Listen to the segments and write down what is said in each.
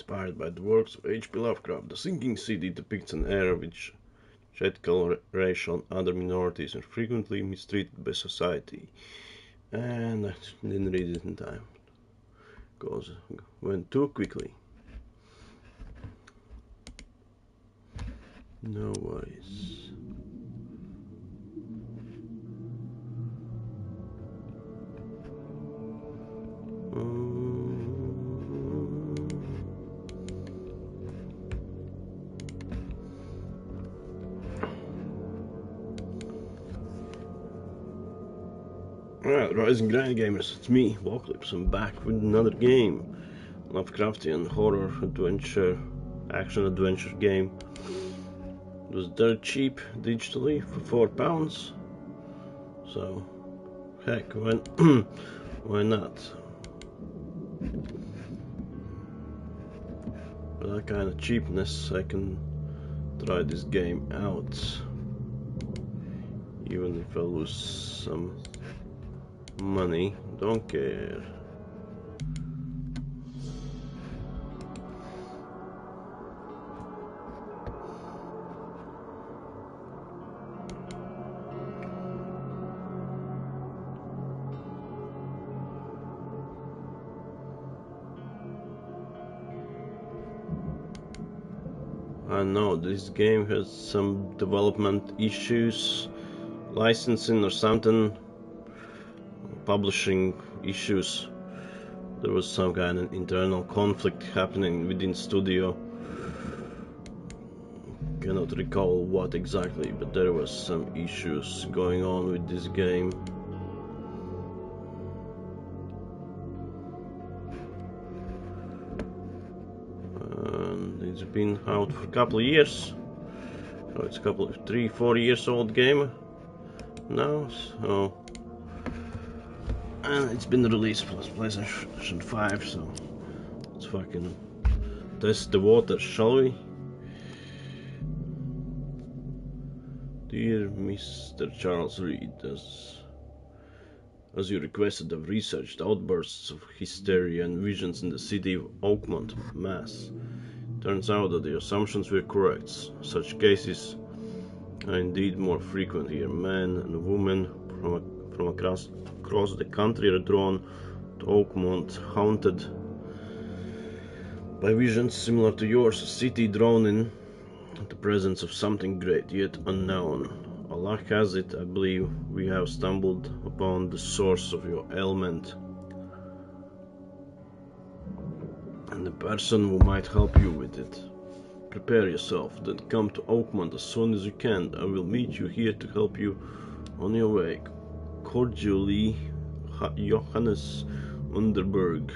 inspired by the works of H.P. Lovecraft. The Sinking City depicts an era which ethical, racial, and other minorities are frequently mistreated by society. And I didn't read it in time, because it went too quickly. No worries. Alright, Rising Grind Gamers, it's me, Wallclips. I'm back with another game. Lovecraftian horror adventure, action adventure game. It was dirt cheap digitally for £4. So, heck, why not? For that kind of cheapness, I can try this game out. Even if I lose some money, don't care. I know this game has some development issues, licensing or something, publishing issues. There was some kind of internal conflict happening within studio. Cannot recall what exactly, but there was some issues going on with this game. And it's been out for a couple of years. So it's a couple of 3-4 years old game now. So, and it's been released for PlayStation 5, so let's fucking test the water, shall we? Dear Mr. Charles Reed, as you requested, I've researched outbursts of hysteria and visions in the city of Oakmont, Mass. Turns out that the assumptions were correct. Such cases are indeed more frequent here. Men and women from across the country are drawn to Oakmont, haunted by visions similar to yours, a city drawn in the presence of something great yet unknown. Allah has it, I believe we have stumbled upon the source of your ailment and the person who might help you with it. Prepare yourself, then come to Oakmont as soon as you can. I will meet you here to help you on your way. Cordially, Johannes Underberg.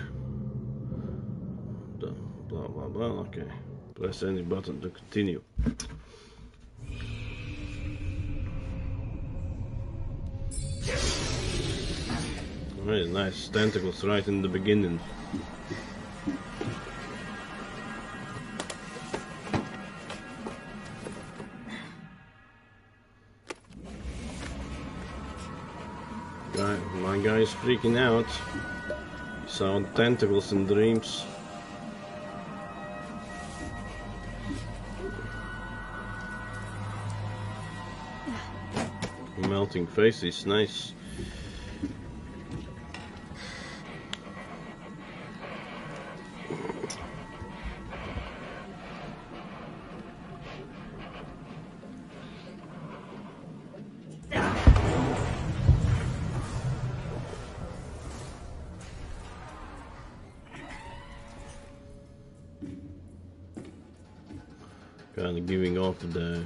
Blah blah blah. Okay. Press any button to continue. Alright, nice tentacles right in the beginning. My guy is freaking out. He saw tentacles in dreams. Melting faces, nice. Kind of giving off the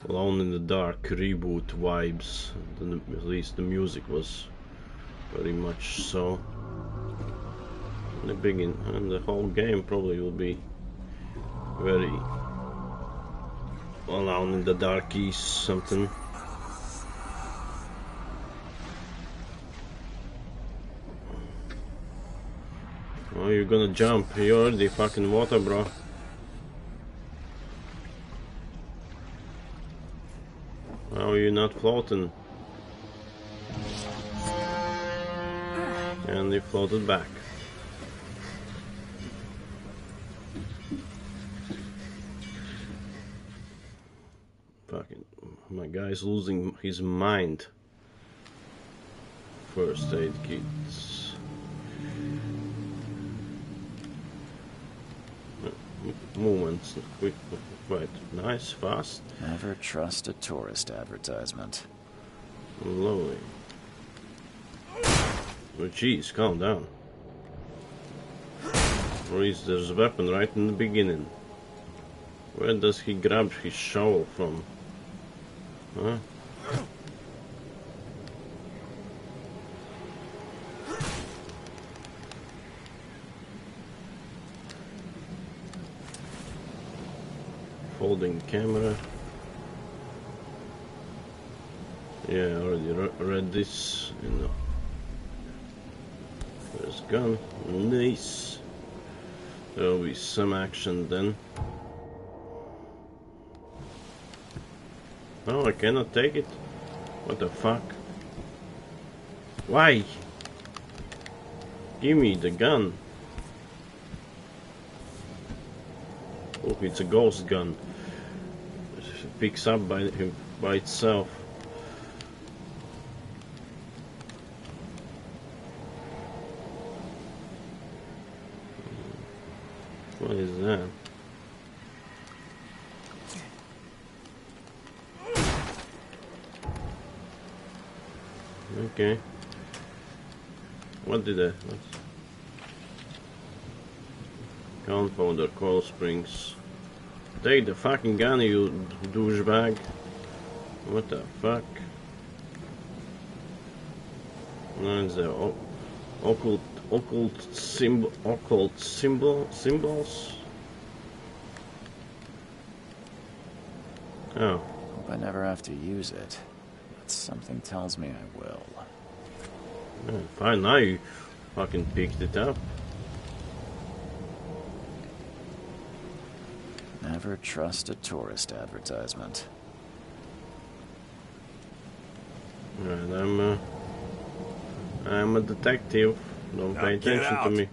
Alone in the Dark reboot vibes. At least the music was very much so. In the beginning, and the whole game probably will be very Alone in the Dark-y something. Oh, you're gonna jump. You're already fucking water, bro. How are you not floating? And you floated back. My guy's losing his mind. First aid kits. Movements quick, quite nice, fast. Never trust a tourist advertisement. Lovely. Oh jeez, calm down. Reese, there's a weapon right in the beginning. Where does he grab his shovel from? Huh? Folding camera. Yeah, I already read this. There's gun. Nice. There'll be some action then. Oh, I cannot take it. What the fuck? Why? Give me the gun. Oh, it's a ghost gun. It picks up by itself. What is that? Okay. What did I... Gunpowder, coil springs. Take the fucking gun, you douchebag. What the fuck? That's the occult symbols. Oh. Hope I never have to use it. But something tells me I will. Yeah, fine, now you fucking picked it up. Never trust a tourist advertisement. Right, I'm a detective. Don't pay attention to me.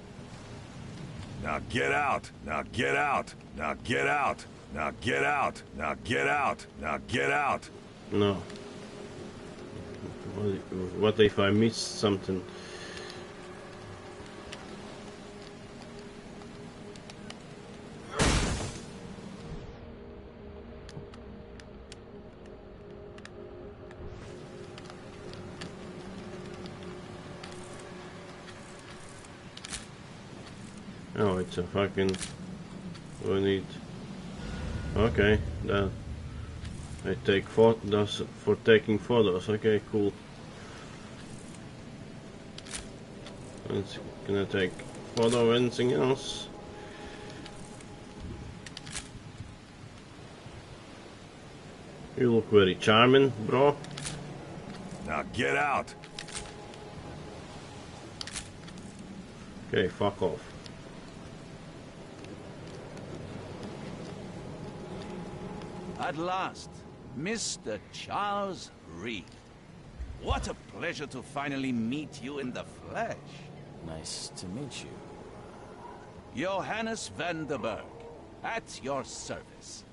Now get out! Now get out! Now get out! Now get out! Now get out! Now get out! No. What if I missed something? Oh, it's a fucking... We need... Okay, that... I take photos for taking photos. Okay, cool. Can I take photo of anything else? You look very charming, bro. Now get out! Okay, fuck off. At last, Mr. Charles Reed. What a pleasure to finally meet you in the flesh. Nice to meet you. Johannes van der Berg, at your service.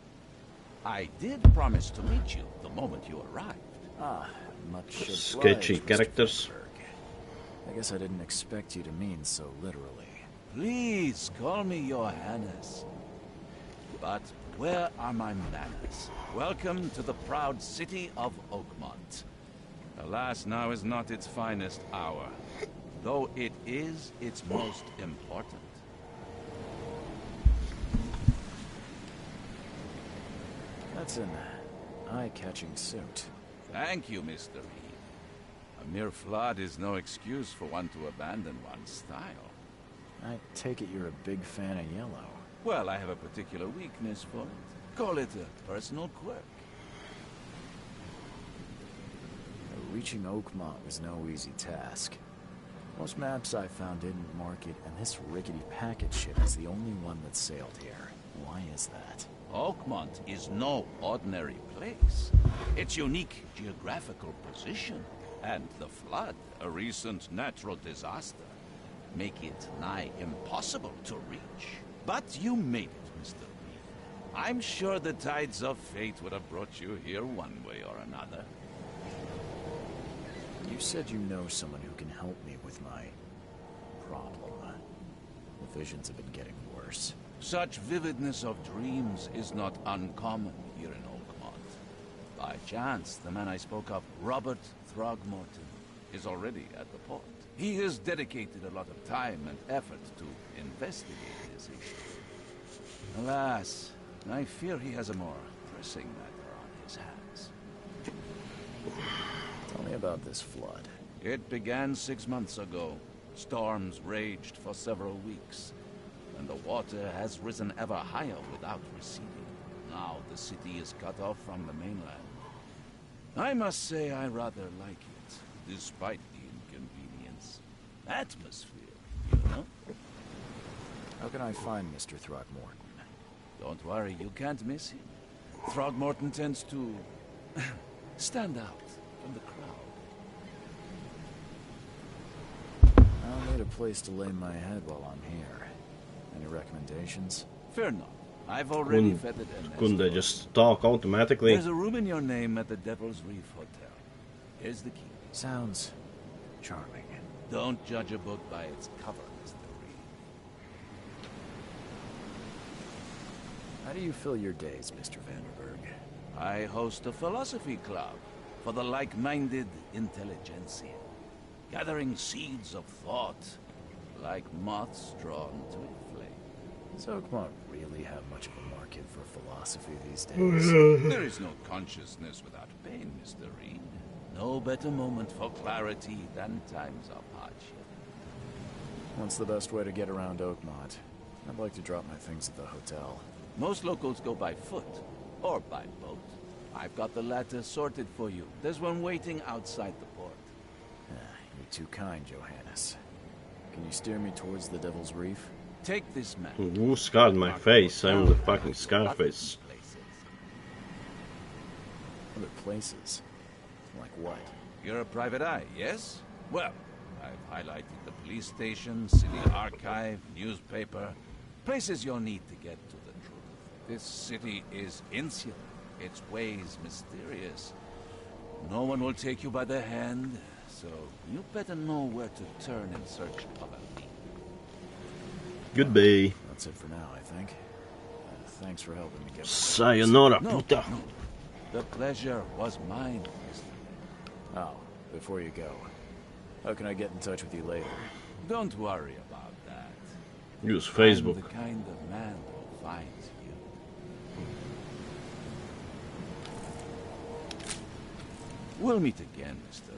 I did promise to meet you the moment you arrived. Ah, much obliged, Sketchy Mr. characters. Berg. I guess I didn't expect you to mean so literally. Please call me Johannes. But where are my manners? Welcome to the proud city of Oakmont. Alas, now is not its finest hour, though it is its most important. That's an eye-catching suit. Thank you, Mr. Reed. A mere flood is no excuse for one to abandon one's style. I take it you're a big fan of yellow. Well, I have a particular weakness for it. Call it a personal quirk. Reaching Oakmont was no easy task. Most maps I found didn't mark it, and this rickety packet ship is the only one that sailed here. Why is that? Oakmont is no ordinary place. Its unique geographical position and the flood, a recent natural disaster, make it nigh impossible to reach. But you made it, Mr. Reed. I'm sure the tides of fate would have brought you here one way or another. You said you know someone who can help me with my problem. The visions have been getting worse. Such vividness of dreams is not uncommon here in Oakmont. By chance, the man I spoke of, Robert Throgmorton, is already at the port. He has dedicated a lot of time and effort to investigate this issue. Alas, I fear he has a more pressing matter on his hands. Tell me about this flood. It began 6 months ago. Storms raged for several weeks, and the water has risen ever higher without receding. Now the city is cut off from the mainland. I must say I rather like it, despite the inconvenience. Atmosphere, you know? How can I find Mr. Throgmorton? Don't worry, you can't miss him. Throgmorton tends to stand out from the crowd. I'll need a place to lay my head while I'm here. Any recommendations? Fear not. I've already feathered an Couldn't they escort. just talk automatically? There's a room in your name at the Devil's Reef Hotel. Here's the key. Sounds charming. Don't judge a book by its cover, Mr. Reed. How do you fill your days, Mr. Vanderberg? I host a philosophy club for the like-minded intelligentsia, gathering seeds of thought like moths drawn to a flame. Does Oakmont really have much of a market for philosophy these days? There is no consciousness without pain, Mr. Reed. No better moment for clarity than times of hardship. What's the best way to get around Oakmont? I'd like to drop my things at the hotel. Most locals go by foot or by boat. I've got the latter sorted for you. There's one waiting outside the port. You're too kind, Johannes. Can you steer me towards the Devil's Reef? Take this map. Who scarred my face? I'm the fucking Scarface. Other places? Like what? You're a private eye, yes? Well, I've highlighted the police station, city archive, newspaper. Places you'll need to get to the truth. This city is insular. Its ways mysterious. No one will take you by the hand, so you better know where to turn in search of a lead. Goodbye. That's it for now, I think. Thanks for helping me get... Sayonara, No, puta. no. The pleasure was mine, Mr. Oh, before you go, how can I get in touch with you later? Don't worry about that. Use I'm Facebook. the kind of man who finds you. We'll meet again, Mr. Reed.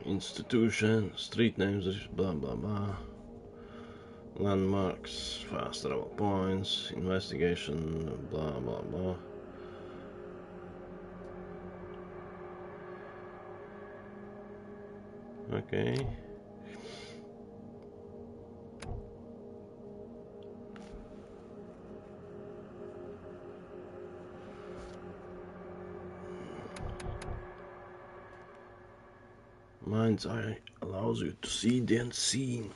Institution, street names, blah blah blah. Landmarks, fast travel points, investigation, blah blah blah. Okay. Mind's eye allows you to see the unseen.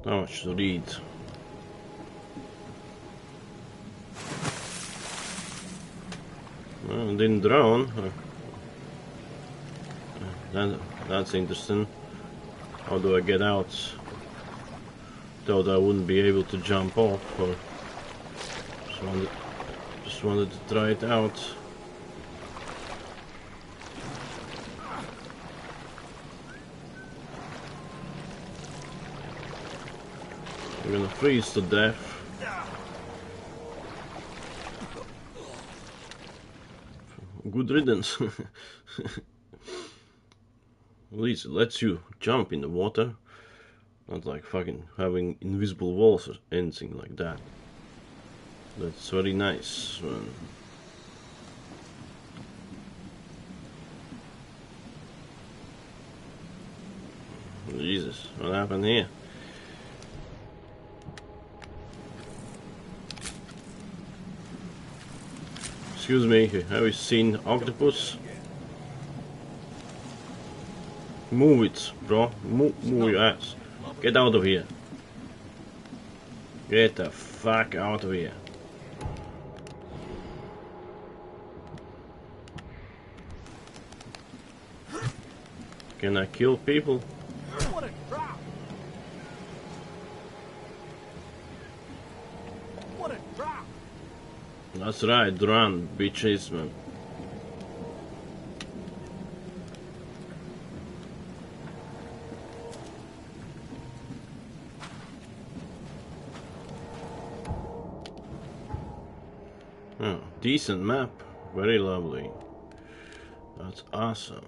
Not much to read. Well, didn't drown. That's interesting. How do I get out? Thought I wouldn't be able to jump off, or just wanted to try it out. I'm gonna freeze to death. Good riddance. At least it lets you jump in the water. Not like fucking having invisible walls or anything like that. That's very nice, man. Jesus, what happened here? Excuse me, have you seen octopus? Move it, bro. Move your ass. Get out of here. Get the fuck out of here. Can I kill people? What a drop! What a drop! That's right, run, bitches, man. Oh, decent map. Very lovely. That's awesome.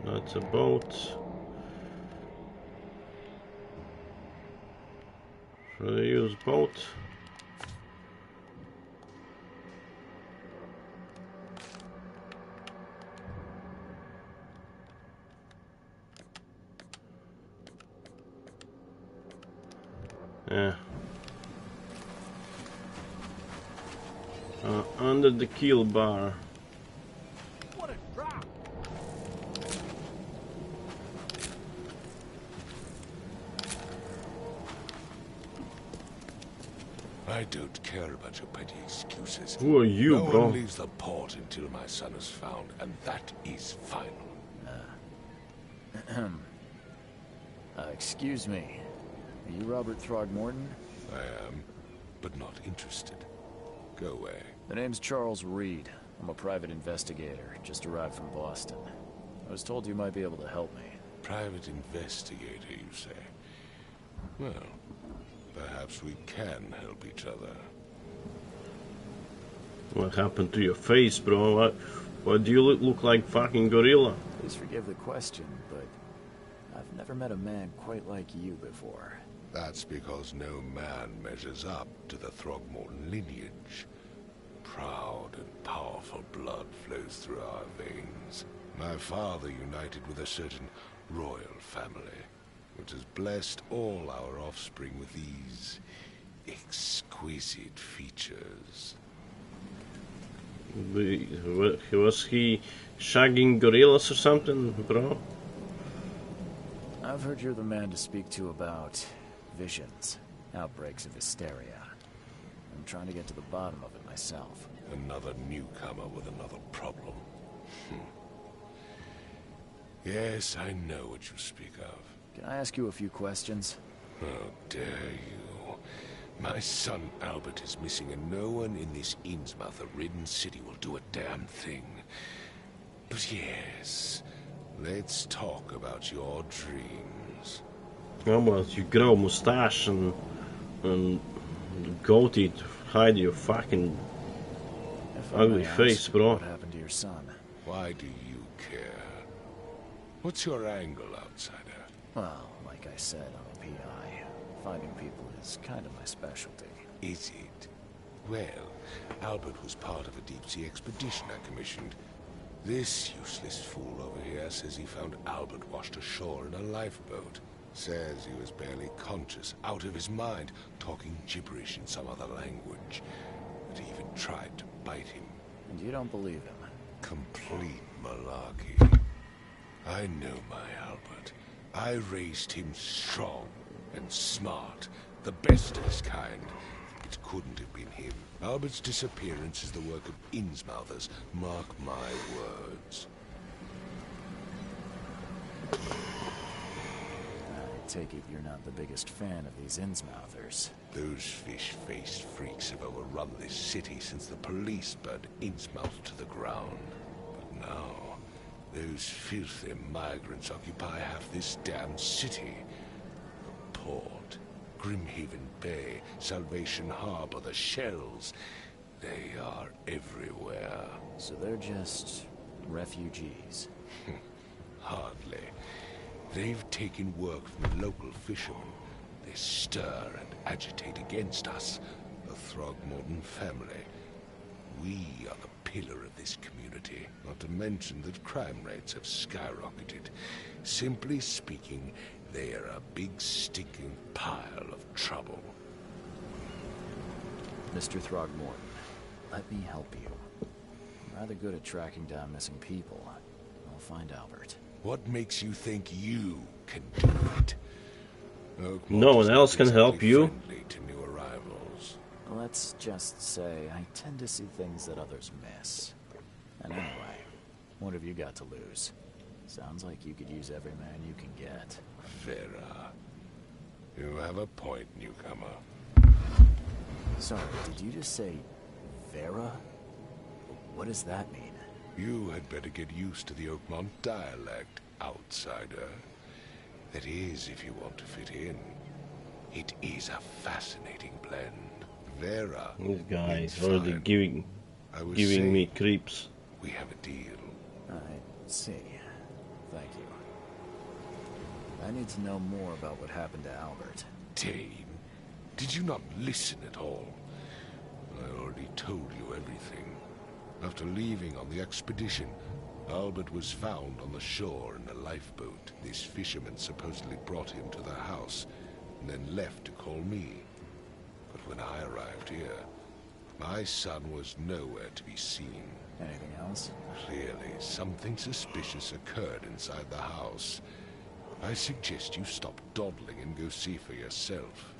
That's a boat. Should I use boat? Yeah. Under the keel bar. What a drop! I don't care about your petty excuses. Who are you, no bro? one leaves the port until my son is found, and that is final. Excuse me. Are you Robert Throgmorton? I am, but not interested. Go away. The name's Charles Reed. I'm a private investigator, just arrived from Boston. I was told you might be able to help me. Private investigator, you say? Well, perhaps we can help each other. What happened to your face, bro? Why do you look like fucking gorilla? Please forgive the question, but I've never met a man quite like you before. That's because no man measures up to the Throgmorton lineage. Proud and powerful blood flows through our veins. My father united with a certain royal family, which has blessed all our offspring with these exquisite features. Was he shagging gorillas or something, bro? I've heard you're the man to speak to about visions, outbreaks of hysteria. I'm trying to get to the bottom of it myself. Another newcomer with another problem. Yes, I know what you speak of. Can I ask you a few questions? How dare you? My son Albert is missing, and no one in this Innsmouth-ridden city will do a damn thing. But yes, let's talk about your dreams. How about you grow mustache and goatee to hide your fucking If I ugly may ask, face, bro? What happened to your son? Why do you care? What's your angle, outsider? Well, like I said, I'm a PI. Finding people is kind of my specialty. Is it? Well, Albert was part of a deep-sea expedition I commissioned. This useless fool over here says he found Albert washed ashore in a lifeboat. Says he was barely conscious, out of his mind, talking gibberish in some other language. That he even tried to bite him. And you don't believe him? Complete malarkey. I know my Albert. I raised him strong and smart, the best of his kind. It couldn't have been him. Albert's disappearance is the work of Innsmouthers, mark my words. I take it you're not the biggest fan of these Innsmouthers. Those fish-faced freaks have overrun this city since the police burned Innsmouth to the ground. But now, those filthy migrants occupy half this damn city. The port, Grimhaven Bay, Salvation Harbor, the Shells. They are everywhere. So they're just refugees. Hardly. They've taken work from local fishermen. They stir and agitate against us, the Throgmorton family. We are the pillar of this community, not to mention that crime rates have skyrocketed. Simply speaking, they are a big stinking pile of trouble. Mr. Throgmorton, let me help you. I'm rather good at tracking down missing people. I'll find Albert. What makes you think you can do it? Oakmont No one is else not can help exactly you. friendly to new arrivals. Let's just say I tend to see things that others miss. And anyway, what have you got to lose? Sounds like you could use every man you can get. Vera, you have a point, newcomer. Sorry, did you just say Vera? What does that mean? You had better get used to the Oakmont dialect, outsider. That is, if you want to fit in. It is a fascinating blend. Vera. This guy means is already fine. giving I was me saying, creeps. we have a deal. I see. Thank you. I need to know more about what happened to Albert. Dane, did you not listen at all? I already told you everything. After leaving on the expedition, Albert was found on the shore in a lifeboat. This fisherman supposedly brought him to the house, and then left to call me. But when I arrived here, my son was nowhere to be seen. Anything else? Clearly, something suspicious occurred inside the house. I suggest you stop dawdling and go see for yourself.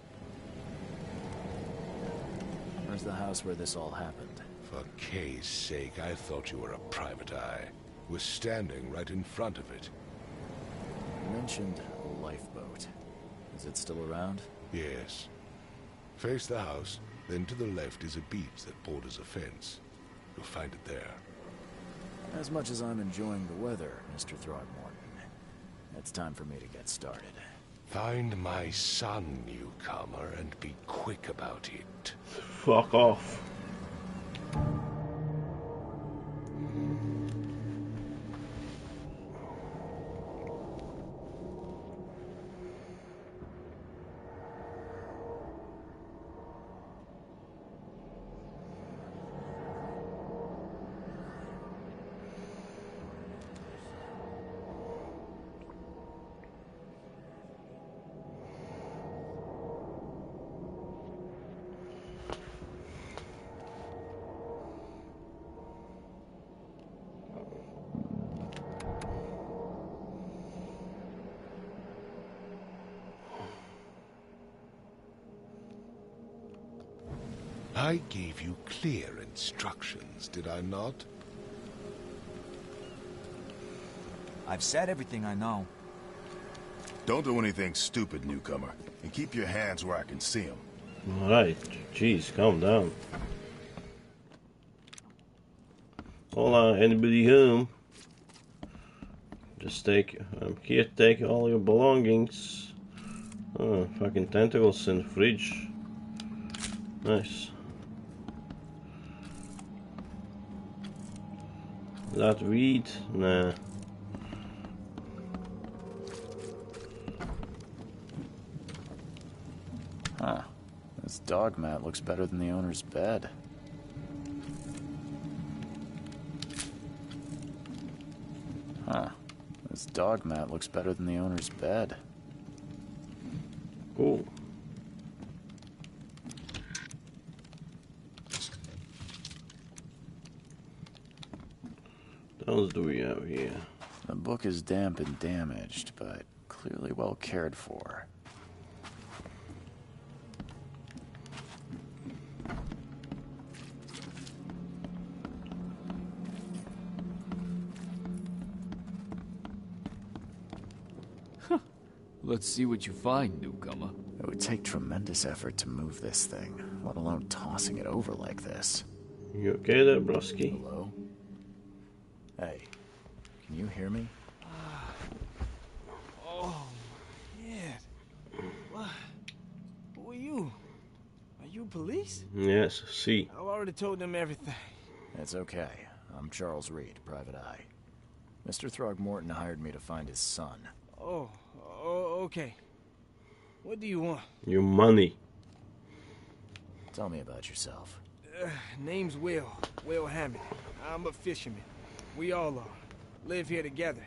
Where's the house where this all happened? For Kay's sake, I thought you were a private eye. We're standing right in front of it. You mentioned a lifeboat. Is it still around? Yes. Face the house, then to the left is a beach that borders a fence. You'll find it there. As much as I'm enjoying the weather, Mr. Throgmorton, it's time for me to get started. Find my son, newcomer, and be quick about it. Fuck off. I gave you clear instructions, did I not? I've said everything I know. Don't do anything stupid, newcomer. And keep your hands where I can see them. Alright, jeez, calm down. Hola, anybody home? Just I'm here to take all your belongings. Oh, fucking tentacles in the fridge. Nice. That weed? Nah. Huh. This dog mat looks better than the owner's bed. Huh. This dog mat looks better than the owner's bed. Cool. What else do we have here? The book is damp and damaged, but clearly well cared for. Let's see what you find, newcomer. It would take tremendous effort to move this thing, let alone tossing it over like this. You okay there, broski? Hello? Hey, can you hear me? Oh, man. What? Who are you? Are you police? Yes, see. I've already told them everything. It's okay. I'm Charles Reed, Private Eye. Mr. Throgmorton hired me to find his son. Oh, okay. What do you want? Your money. Tell me about yourself. Name's Will Hammond. I'm a fisherman. We all are. Live here together.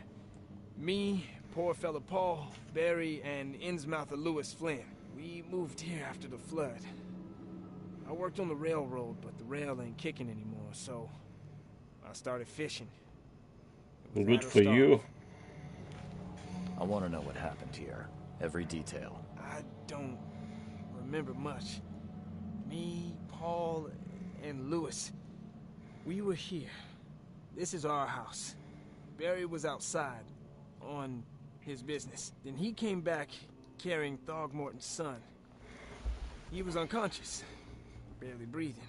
Me, poor fella Paul, Barry, and Innsmouther Lewis Flynn. We moved here after the flood. I worked on the railroad, but the rail ain't kicking anymore, so I started fishing. It was Good that or for starve. you. I want to know what happened here. Every detail. I don't remember much. Me, Paul, and Lewis, we were here. This is our house. Barry was outside, on his business. Then he came back carrying Throgmorton's son. He was unconscious, barely breathing.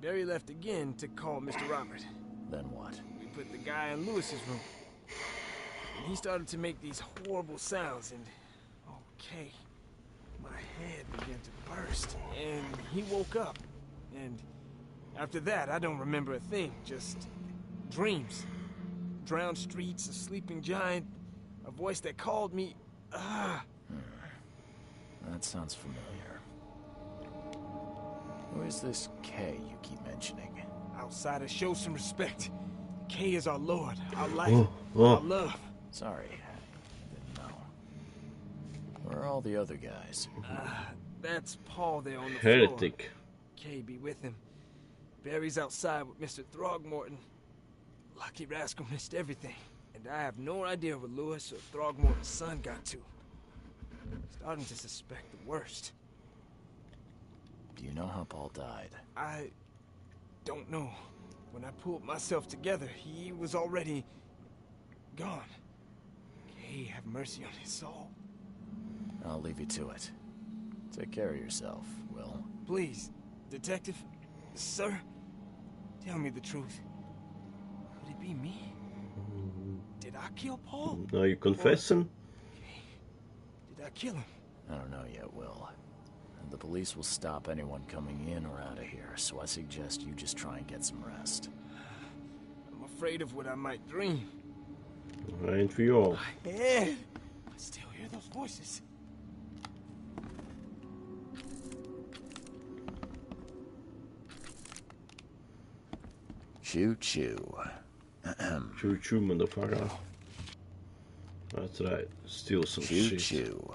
Barry left again to call Mr. Robert. Then what? We put the guy in Lewis's room. And he started to make these horrible sounds and... Okay. My head began to burst. And he woke up. And after that, I don't remember a thing. Just dreams. Drowned streets, a sleeping giant, a voice that called me... That sounds familiar. Who is this K you keep mentioning? Outsiders, show some respect. K is our lord, our life, our love. Sorry, I didn't know. Where are all the other guys? That's Paul there on the Heretic. floor. K be with him. Barry's outside with Mr. Throgmorton. Lucky rascal missed everything. And I have no idea where Lewis or Throgmorton's son got to. Starting to suspect the worst. Do you know how Paul died? I don't know. When I pulled myself together, he was already gone. May have mercy on his soul. I'll leave you to it. Take care of yourself, Will. Please, Detective, sir, tell me the truth. Could it be me? Did I kill Paul? Are you confessing? Did I kill him? I don't know yet, Will. The police will stop anyone coming in or out of here, so I suggest you just try and get some rest. I'm afraid of what I might dream. Ain't for you all. My head! I still hear those voices. Choo choo. Choo choo, motherfucker. That's right. Steal some Choo shit. choo.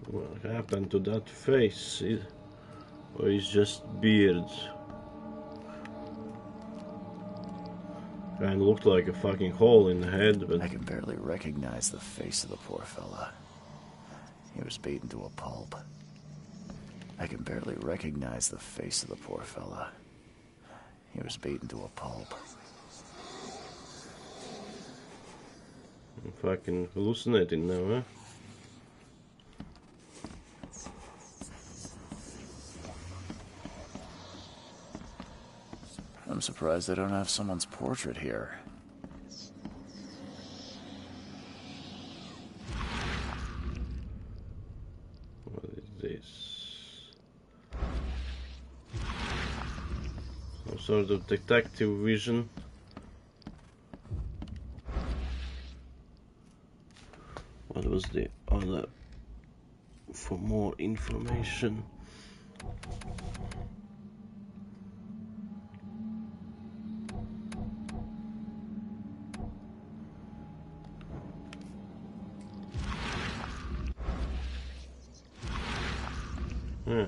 What happened to that face? Or is just beard? Kinda looked like a fucking hole in the head, but I can barely recognize the face of the poor fella. He was beaten to a pulp. I can barely recognize the face of the poor fella. He was beaten to a pulp. I'm fucking hallucinating now, huh? I'm surprised they don't have someone's portrait here. What is this? Some sort of detective vision. What was the other? For more information. Yeah.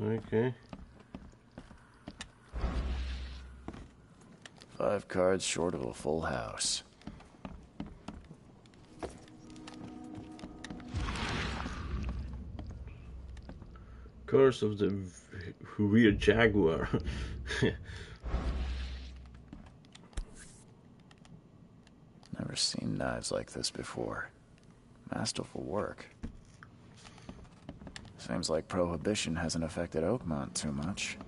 Okay. 5 cards short of a full house. Curse of the weird jaguar. Never seen knives like this before. Masterful work. Seems like Prohibition hasn't affected Oakmont too much.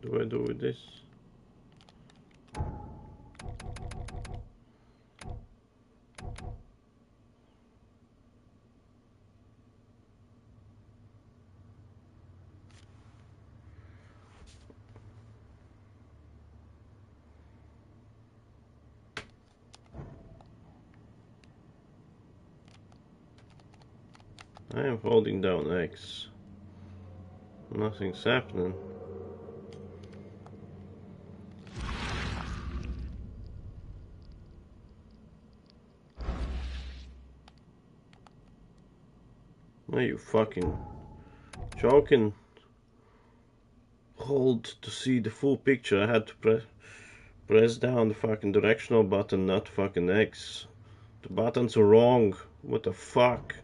do I do with this? I am holding down X. Nothing's happening. Are you fucking joking? Hold to see the full picture. I had to press down the fucking directional button, not fucking X. The buttons are wrong. What the fuck?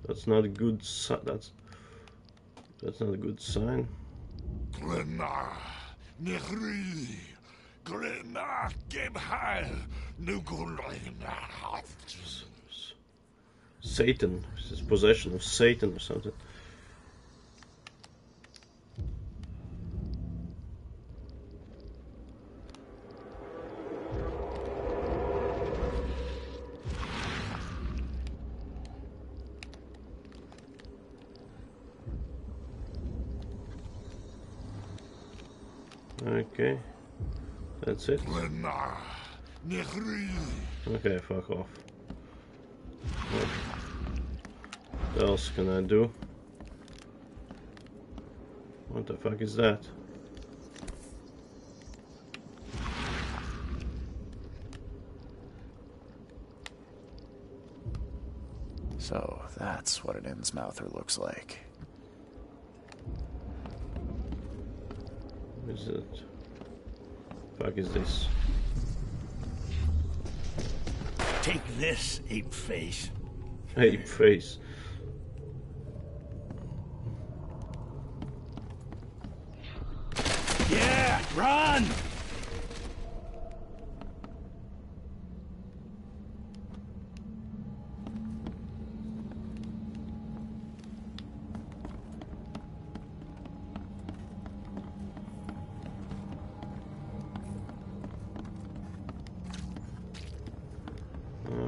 That's not a good sign. That's not a good sign. Satan. This is possession of Satan or something. Okay, that's it. Okay, fuck off. What else can I do? What the fuck is that? So, that's what an Innsmouther looks like. What is it? Fuck is this? Take this, ape face. Ape face. Yeah, run!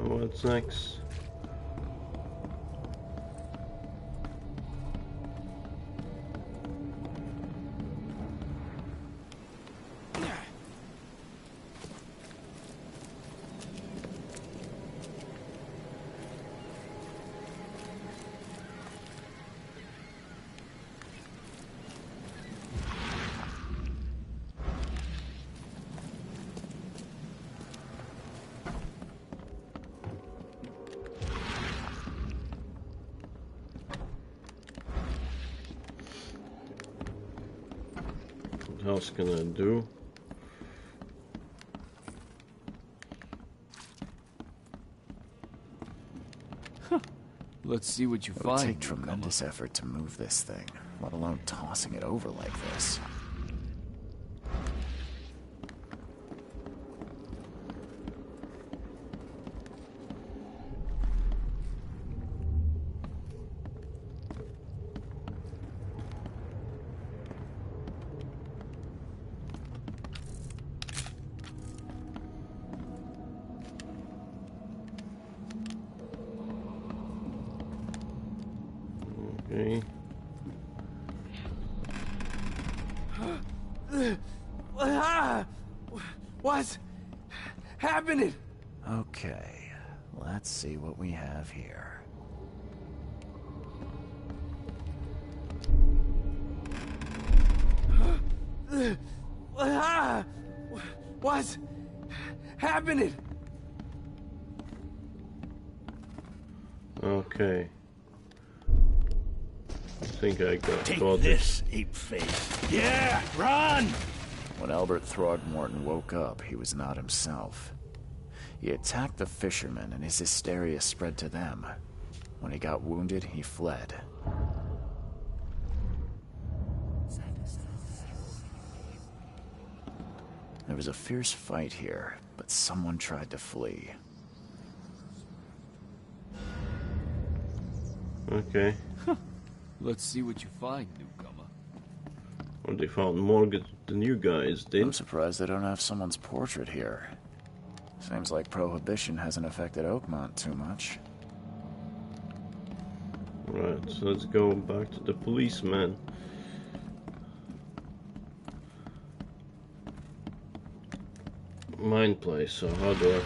What's next? What else can I do? Let's see what you It would find. take tremendous effort to move this thing, let alone tossing it over like this. Okay. What's happening? Okay, let's see what we have here. What's happening? Okay. I think I got Take it. this, ape face. Yeah, run! When Albert Throgmorton woke up, he was not himself. He attacked the fishermen, and his hysteria spread to them. When he got wounded, he fled. There was a fierce fight here, but someone tried to flee. Okay. Let's see what you find, newcomer. Or they found more than you guys did. I'm surprised they don't have someone's portrait here. Seems like Prohibition hasn't affected Oakmont too much. Right, so let's go back to the policeman. Mine place, so how do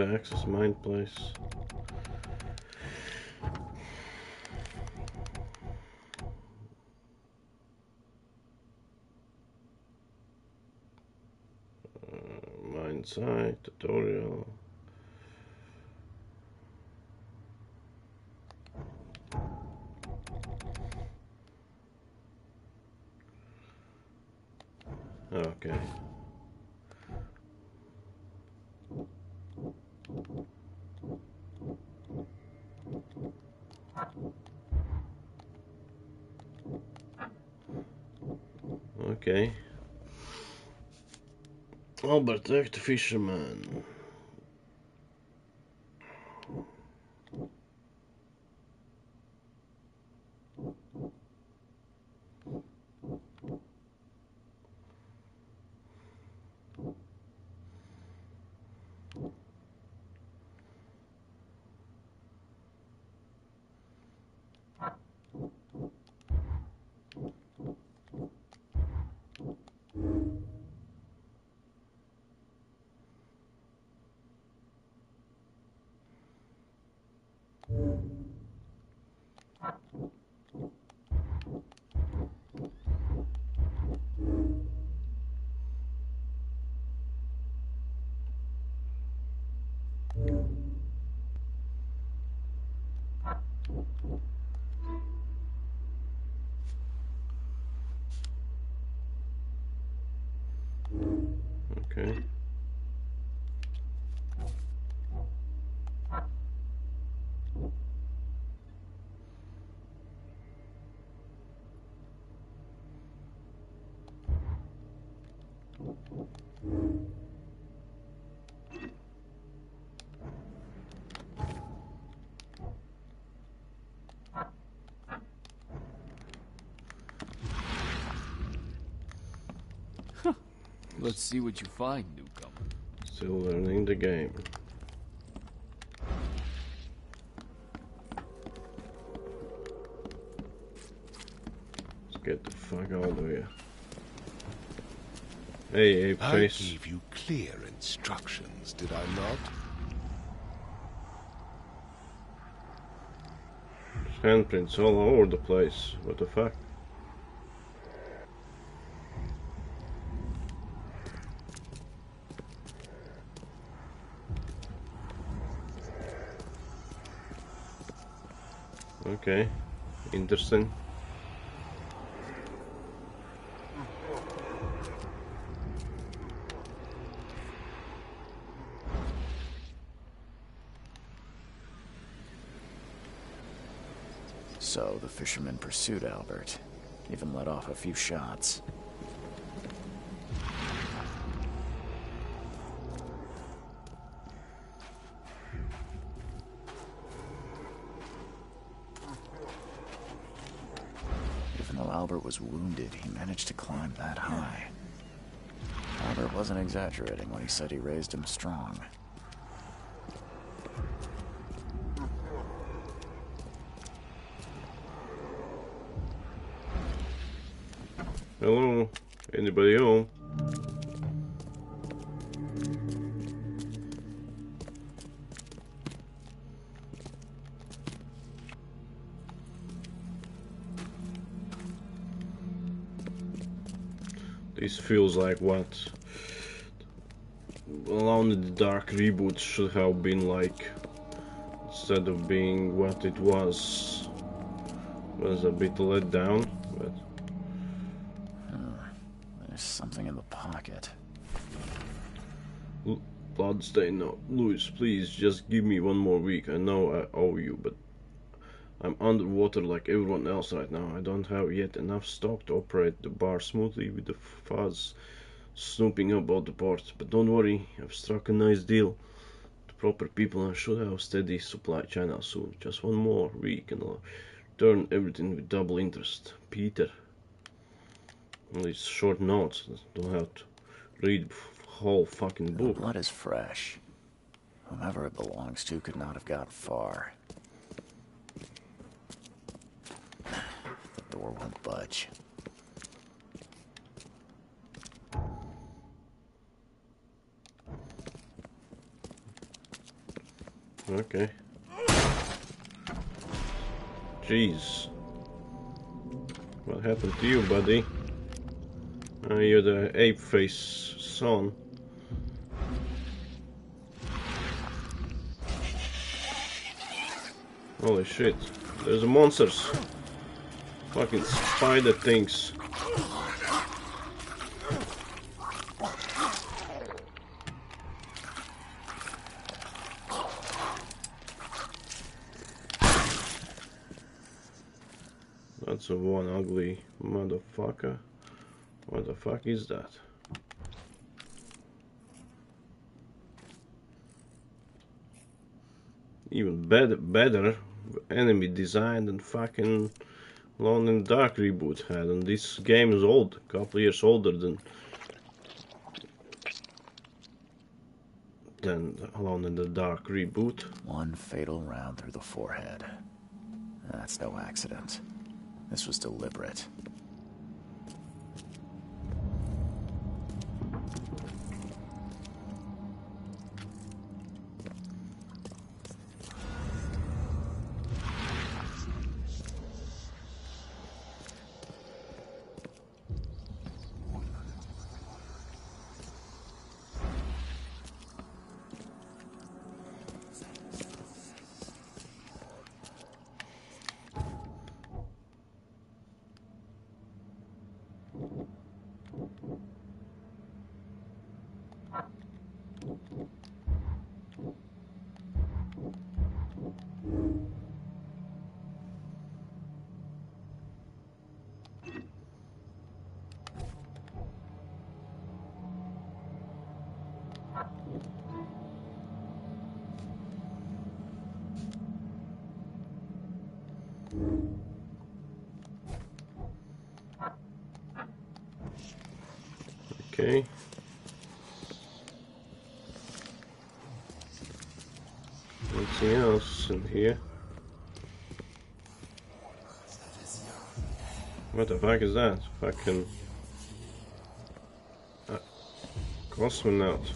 I access mine place? Mine site, tutorial. Okay. Okay. Albert, the fisherman. Okay. Let's see what you find, newcomer. Still learning the game. Let's get the fuck out of here. Hey, I face. gave you clear instructions, did I not? Handprints all over the place. What the fuck? Okay, interesting. So the fisherman pursued Albert, even let off a few shots. Even though Albert was wounded, he managed to climb that high. Albert wasn't exaggerating when he said he raised him strong. Hello? Anybody home? This feels like what Alone in the Dark reboot should have been like, instead of being what it was a bit let down, but There's something in the pocket. Bloodstain, no. Louis, please, just give me one more week. I know I owe you, but I'm underwater like everyone else right now. I don't have yet enough stock to operate the bar smoothly with the fuzz snooping about the port. But don't worry, I've struck a nice deal. The proper people and should have a steady supply channel soon. Just one more week and I'll Turn everything with double interest. Peter. All these short notes. Don't have to read whole fucking The book. blood is fresh. Whomever it belongs to could not have got far. The door won't budge. Okay. Jeez. What happened to you, buddy? You're the ape face son. Holy shit. There's monsters. Fucking spider things. That's a one ugly motherfucker. What the fuck is that? Even better enemy design than fucking Alone in the Dark reboot had, and this game is old, a couple years older than Alone in the Dark reboot. One fatal round through the forehead. That's no accident. This was deliberate. Okay. Anything else in here? What the fuck is that? Fucking cosmonaut.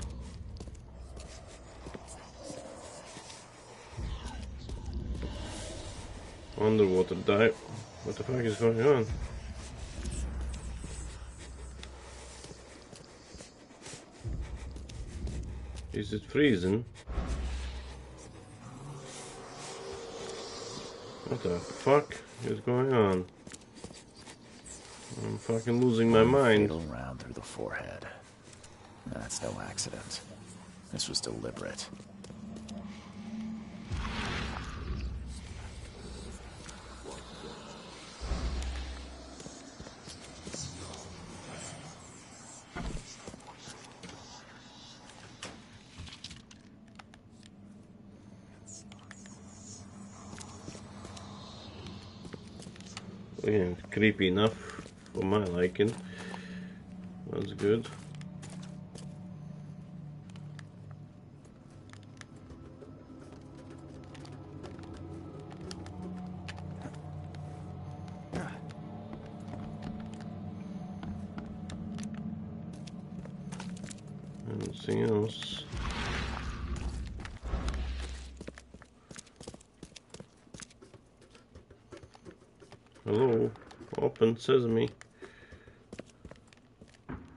Underwater dive. What the fuck is going on? Is it freezing? What the fuck is going on? I'm fucking losing my mind. Fatal round through the forehead. That's no accident. This was deliberate. Yeah, creepy enough for my liking. That's good. Anything else? Hello, open sesame. I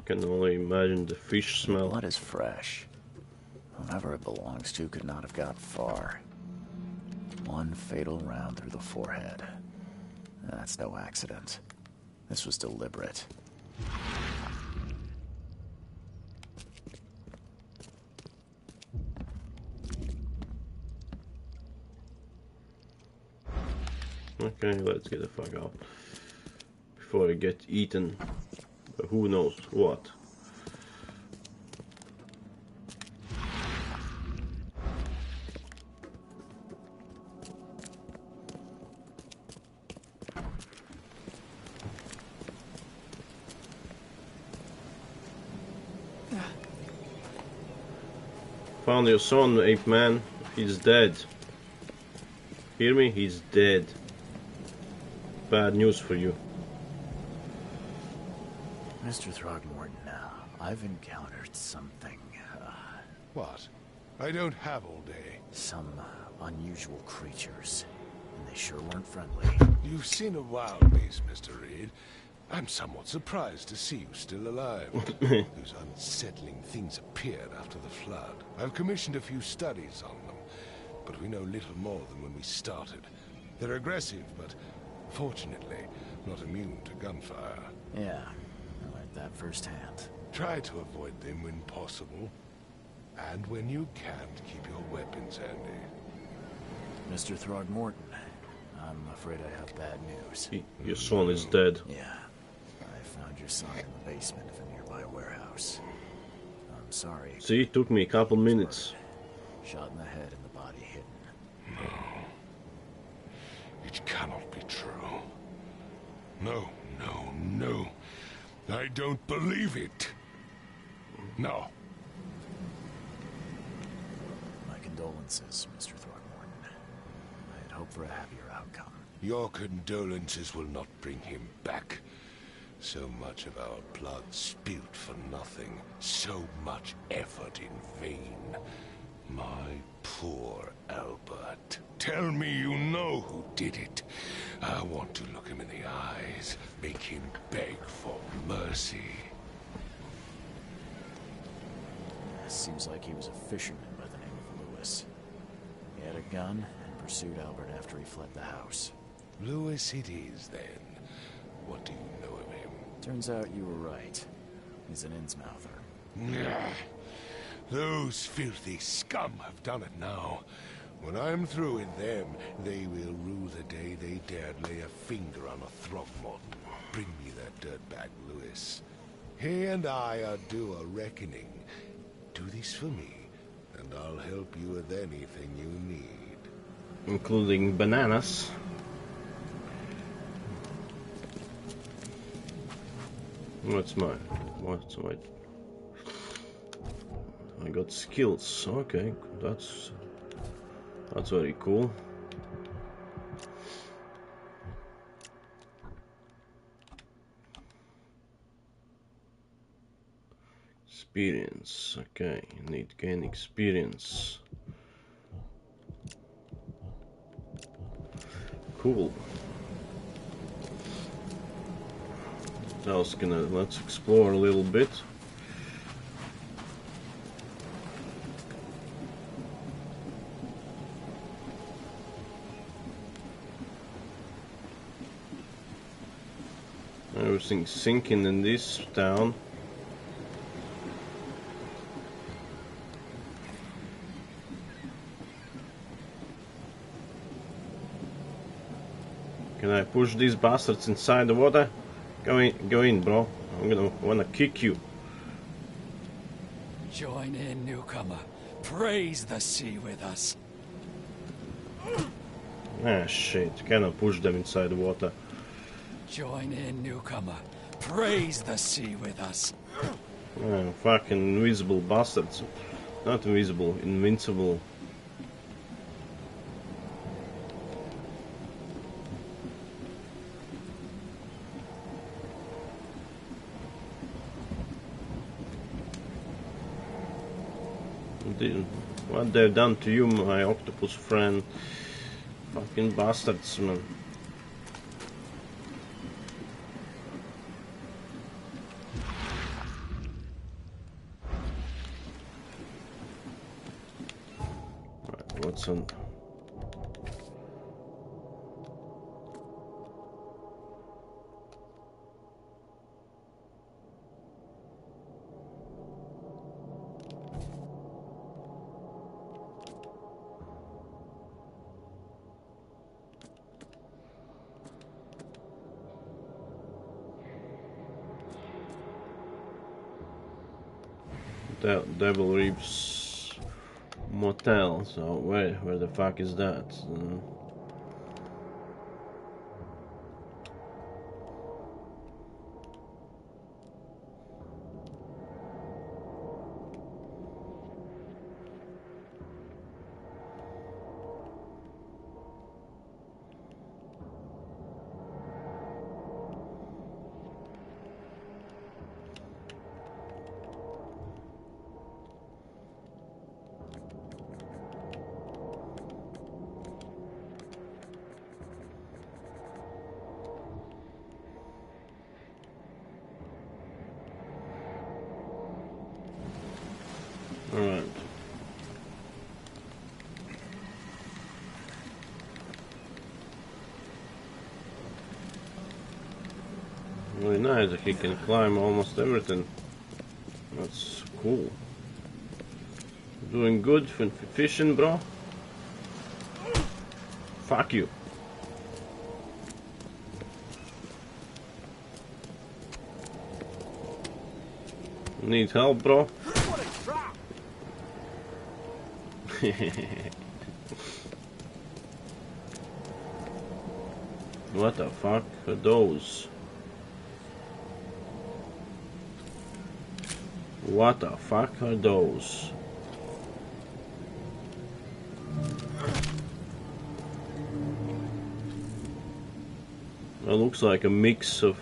can only imagine the fish smell. Blood is fresh. Whomever it belongs to could not have got far. One fatal round through the forehead. That's no accident. This was deliberate. Okay, let's get the fuck out before I get eaten. But who knows what? Found your son, ape man. He's dead. Hear me? He's dead. Bad news for you. Mr. Throgmorton, I've encountered something, What? I don't have all day. some unusual creatures, and they sure weren't friendly. You've seen a wild beast, Mr. Reed. I'm somewhat surprised to see you still alive. Those unsettling things appeared after the flood. I've commissioned a few studies on them, but we know little more than when we started. They're aggressive, but fortunately not immune to gunfire. Yeah, I learned that firsthand. Try to avoid them when possible. And when you can't, keep your weapons handy. Mr. Throgmorton, I'm afraid I have bad news. Your son is dead. Yeah, I found your son in the basement of a nearby warehouse. I'm sorry. See, it took me a couple minutes. Shot in the head and the body hidden. No. It cannot be true. No, no, no. I don't believe it. No. My condolences, Mr. Throgmorton. I had hoped for a happier outcome. Your condolences will not bring him back. So much of our blood spilt for nothing. So much effort in vain. My poor Albert. Tell me you know who did it. I want to look him in the eyes. Make him beg for mercy. Seems like he was a fisherman by the name of Lewis. He had a gun and pursued Albert after he fled the house. Lewis it is, then. What do you know of him? Turns out you were right. He's an Innsmouther. Nah. Those filthy scum have done it now. When I'm through with them, they will rue the day they dared lay a finger on a Throgmorton. Bring me that dirtbag, Lewis. He and I are due a reckoning. Do this for me, and I'll help you with anything you need. Including bananas. What's my... I got skills. Okay, that's very cool. Experience. Okay, you need to gain experience. Cool. Let's explore a little bit. Everything's sinking in this town. Can I push these bastards inside the water? Go in, bro. I'm wanna kick you. Join in, newcomer. Praise the sea with us. Ah, shit. Cannot push them inside the water. Join in, newcomer. Praise the sea with us. Ah, fucking invisible bastards. Not invisible, invincible. What they've done to you, my octopus friend. Fucking bastards, man. Right, what's on? Devil Reeves Motel. So where the fuck is that? Alright. Really nice that he can climb almost everything. That's cool. Doing good when fishing, bro? Fuck you. Need help, bro? What the fuck are those? What the fuck are those? It looks like a mix of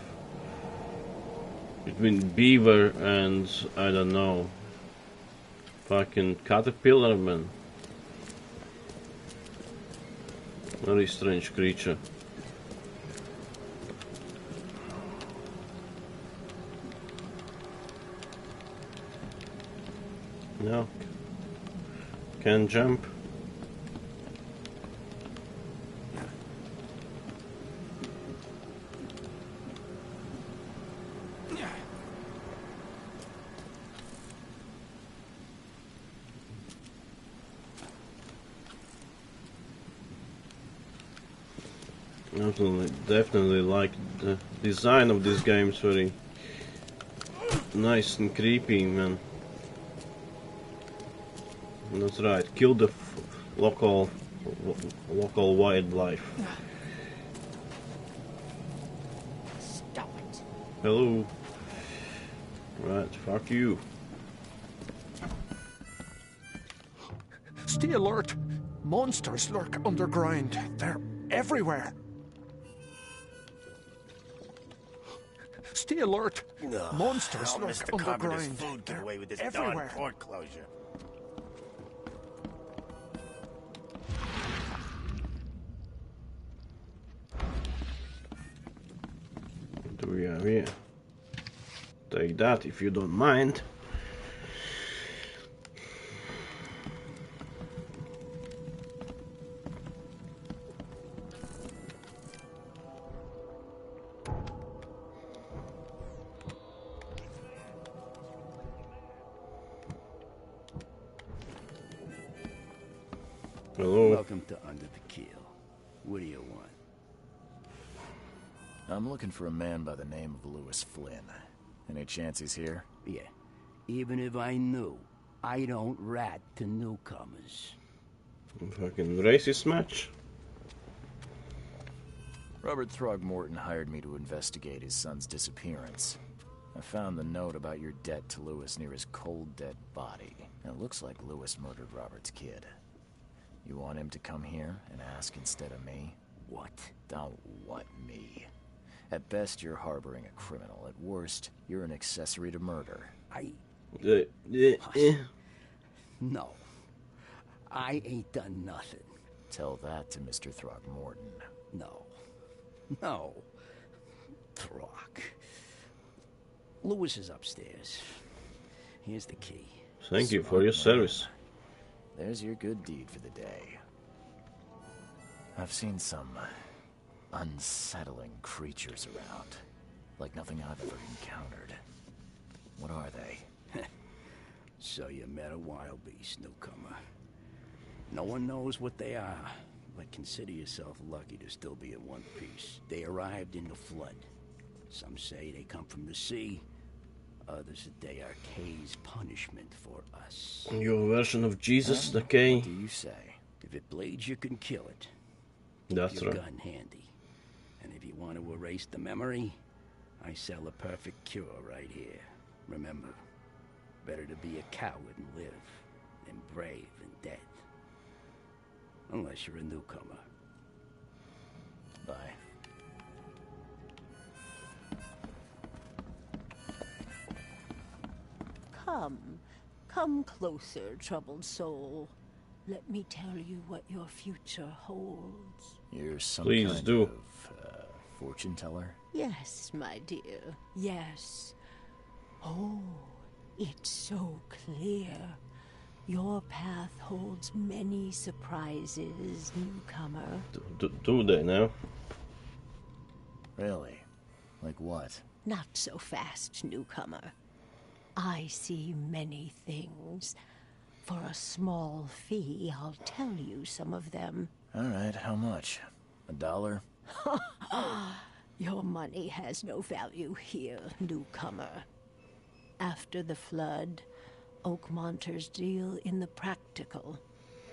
between beaver and I don't know, fucking caterpillar, man. Very strange creature. No, can jump. Definitely like the design of this game. It's very nice and creepy, man. That's right. Kill the local wildlife. Stop it. Hello. Right. Fuck you. Stay alert. Monsters lurk underground. They're everywhere. Stay alert. Monsters lurk Mr. Carpenter's underground. food get away with this everywhere. darn port closure. What do we have here? Take that if you don't mind. Hello. Welcome to Under the Keel. What do you want? I'm looking for a man by the name of Lewis Flynn. Any chance he's here? Yeah. Even if I knew, I don't rat to newcomers. Fucking racist match. Robert Throgmorton hired me to investigate his son's disappearance. I found the note about your debt to Lewis near his cold, dead body. And it looks like Lewis murdered Robert's kid. You want him to come here and ask instead of me? What? Don't what me. At best, you're harboring a criminal. At worst, you're an accessory to murder. No. I ain't done nothing. Tell that to Mr. Throgmorton. No. No. Throg. Lewis is upstairs. Here's the key. Thank you for your service. There's your good deed for the day. I've seen some unsettling creatures around, like nothing I've ever encountered. What are they? So you met a wild beast, newcomer. No one knows what they are, but consider yourself lucky to still be in one piece. They arrived in the flood. Some say they come from the sea. Others that they are Kay's punishment for us. Your version of Jesus, the K. What do you say? If it bleeds, you can kill it. That's Keep your right. gun handy. And if you want to erase the memory, I sell a perfect cure right here. Remember, better to be a coward and live than brave and dead. Unless you're a newcomer. Bye. Come closer, troubled soul. Let me tell you what your future holds. You're some Please kind do. of fortune teller? Yes, my dear, yes. Oh, it's so clear. Your path holds many surprises, newcomer. Do they now? Really? Like what? Not so fast, newcomer. I see many things. For a small fee, I'll tell you some of them. All right, how much? $1? Your money has no value here, newcomer. After the flood, Oakmonters deal in the practical.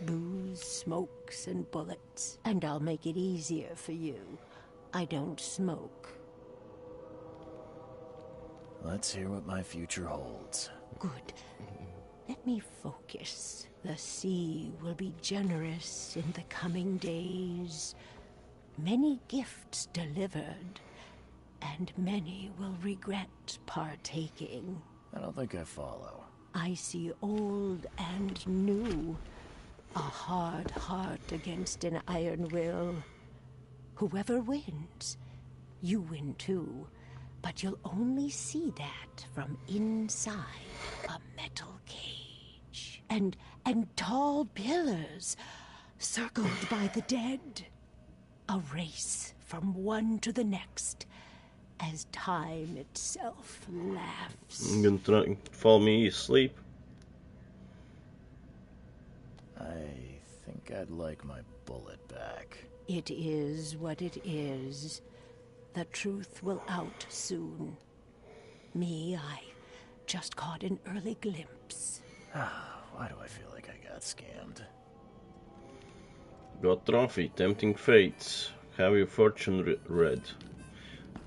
Booze, smokes, and bullets. And I'll make it easier for you. I don't smoke. Let's hear what my future holds. Good. Let me focus. The sea will be generous in the coming days. Many gifts delivered, and many will regret partaking. I don't think I follow. I see old and new. A hard heart against an iron will. Whoever wins, you win too. But you'll only see that from inside a metal cage. And tall pillars, circled by the dead. A race from one to the next, as time itself laughs. You gonna try and fall me asleep? I think I'd like my bullet back. It is what it is. The truth will out soon. Me, I just caught an early glimpse. Why do I feel like I got scammed? Got trophy, tempting fates. Have your fortune read.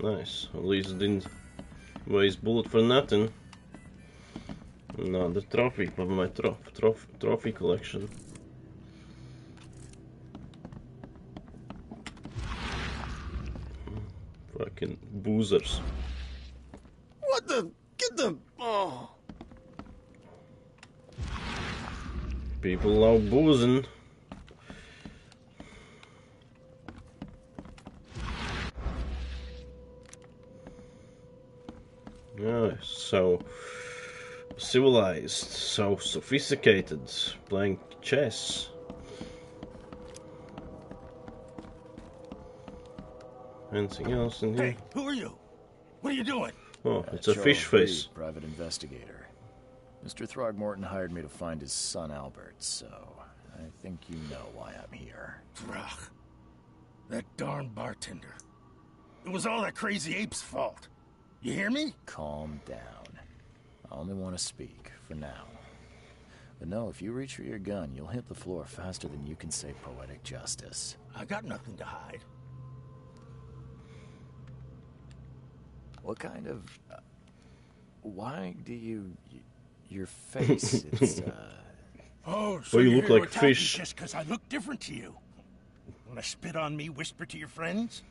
Nice. At least it didn't waste bullet for nothing. Another trophy from my trophy collection. Fucking boozers. What the? Get them! Oh. People love boozing. Yeah, so civilized, so sophisticated, playing chess. Anything else in here? Hey, who are you? What are you doing? Oh, it's a fish Charles face. Reed, private investigator. Mr. Throgmorton hired me to find his son Albert, so I think you know why I'm here. Throg. That darn bartender. It was all that crazy ape's fault. You hear me? Calm down. I only want to speak, for now. But no, if you reach for your gun, you'll hit the floor faster than you can say poetic justice. I got nothing to hide. What kind of... why do you... your face, it's, Oh, so Well, you you're look here to like attack me fish. just because I look different to you? Wanna spit on me, whisper to your friends?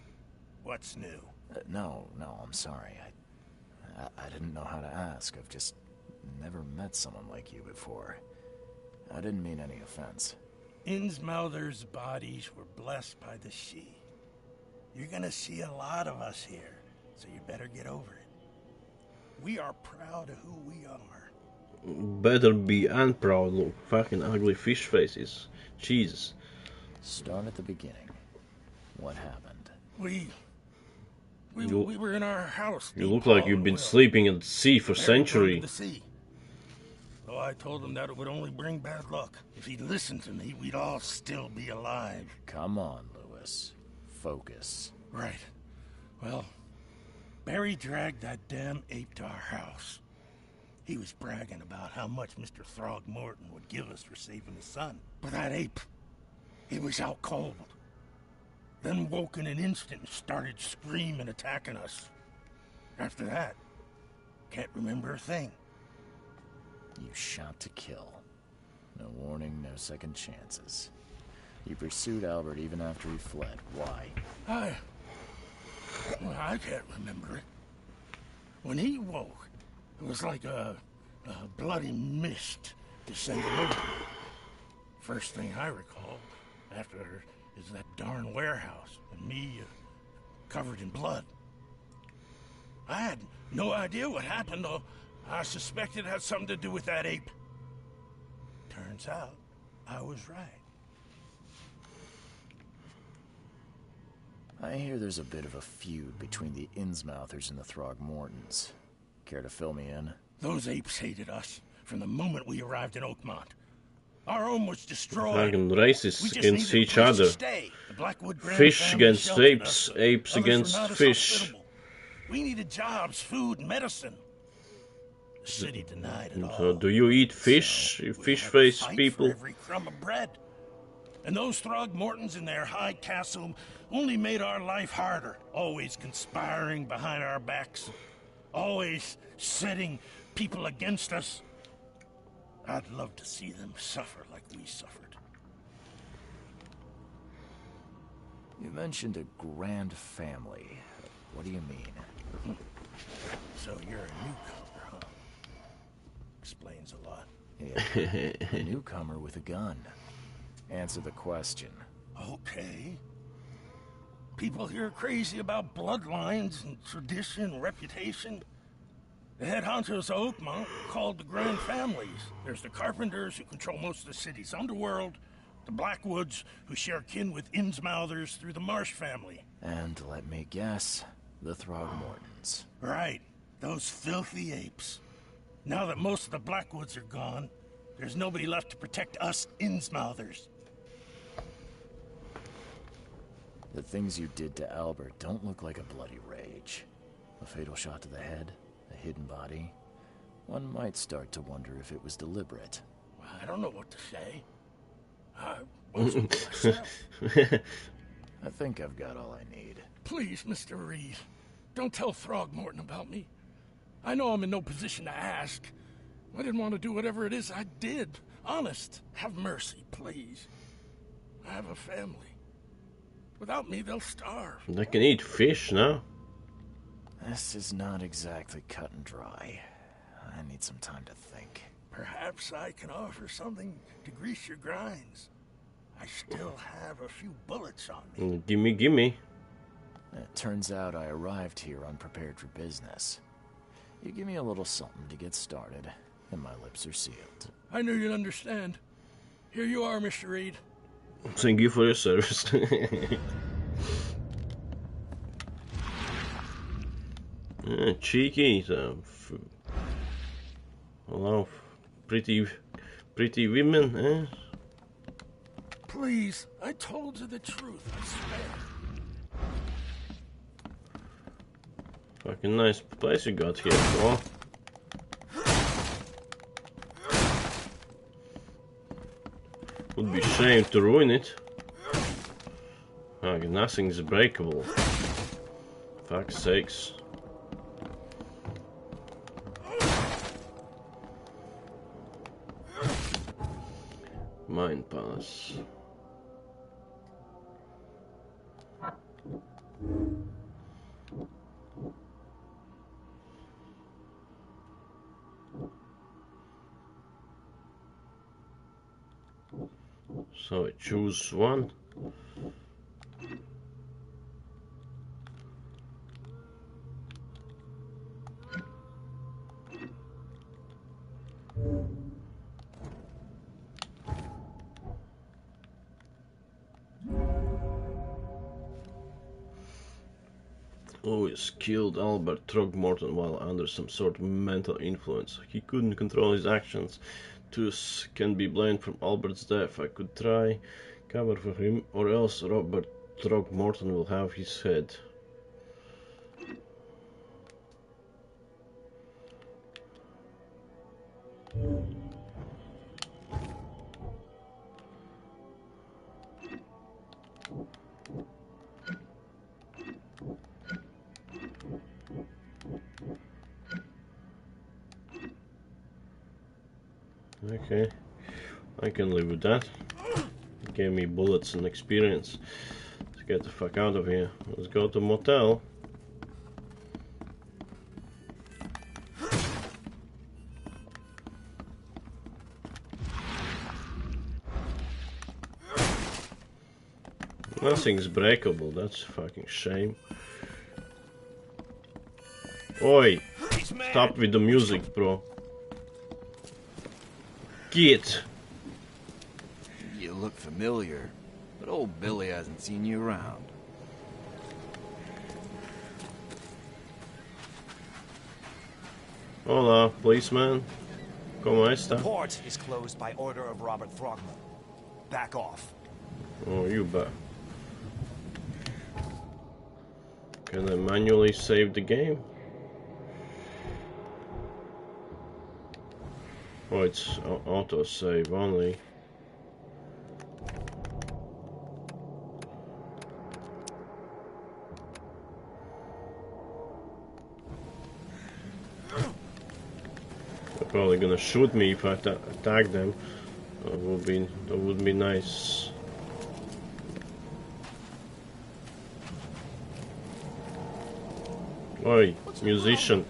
What's new? no, I'm sorry. I didn't know how to ask. I've just never met someone like you before. I didn't mean any offense. Innsmouther's bodies were blessed by the sea. You're gonna see a lot of us here, so you better get over it. We are proud of who we are. Better be unproud, look. Fucking ugly fish faces. Jesus. Start at the beginning. What happened? We were in our house. You look like you've been sleeping at sea for centuries. The sea. So I told him that it would only bring bad luck. If he'd listened to me, we'd all still be alive. Come on, Lewis. Focus. Right. Well, Barry dragged that damn ape to our house. He was bragging about how much Mr. Throgmorton would give us for saving his son. But that ape, he was out cold. Then woke in an instant and started screaming, attacking us. After that, can't remember a thing. You shot to kill. No warning, no second chances. You pursued Albert even after he fled. Why? I can't remember it. When he woke, it was like a bloody mist descended over me. First thing I recall after is that darn warehouse and me covered in blood. I had no idea what happened, though. I suspected it had something to do with that ape. Turns Turns out, I was right. I hear there's a bit of a feud between the Innsmouthers and the Throgmortons. Care to fill me in? Those apes hated us from the moment we arrived in Oakmont. Our home was destroyed. Fucking races against each other. Fish against apes, apes against fish. We needed jobs, food, and medicine. The city denied it all. So do you eat fish, you fish-face people? For every crumb of bread. And those Throgmortons in their high castle only made our life harder. Always conspiring behind our backs. Always setting people against us. I'd love to see them suffer like we suffered. You mentioned a grand family. What do you mean? So you're a newcomer, huh? Explains a lot. Yeah, a newcomer with a gun. Answer the question. Okay. People here are crazy about bloodlines and tradition and reputation. The head honchos of Oakmont are called the Grand Families. There's the Carpenters, who control most of the city's underworld, the Blackwoods, who share kin with Innsmouthers through the Marsh family. And let me guess, the Throgmortons. Right. Those filthy apes. Now that most of the Blackwoods are gone, there's nobody left to protect us Innsmouthers. The things you did to Albert don't look like a bloody rage. A fatal shot to the head, a hidden body. One might start to wonder if it was deliberate. I don't know what to say. I wasn't myself. I think I've got all I need. Please, Mr. Reed, don't tell Throgmorton about me. I know I'm in no position to ask. I didn't want to do whatever it is I did. Honest, have mercy, please. I have a family. Without me, they'll starve. They can eat fish now. This is not exactly cut and dry. I need some time to think. Perhaps I can offer something to grease your grinds. I still have a few bullets on me. Gimme. It turns out I arrived here unprepared for business. You give me a little something to get started, and my lips are sealed. I knew you'd understand. Here you are, Mr. Reed. Thank you for your service. Cheeky. Hello, pretty women, eh? Please, I told you the truth, I swear. Fucking nice place you got here, bro. Would be shame to ruin it. Fuck, nothing's breakable. Fuck's sakes. Mind Palace. So I choose one. Lewis killed Albert Throgmorton while under some sort of mental influence. He couldn't control his actions. Thus can be blamed for Albert's death. I could try cover for him, or else Robert Throgmorton will have his head. Okay, I can live with that. It gave me bullets and experience. Let's get the fuck out of here. Let's go to motel. Nothing's breakable, that's a fucking shame. Oi! Stop with the music, bro. Get! You look familiar, but old Billy hasn't seen you around. Hola, policeman. ¿Cómo The está? port is closed by order of Robert Throgmorton. Back off. Oh, you bet. Can I manually save the game? Oh, it's auto save only. They're probably gonna shoot me if I attack them. That would be nice. Oi, musician.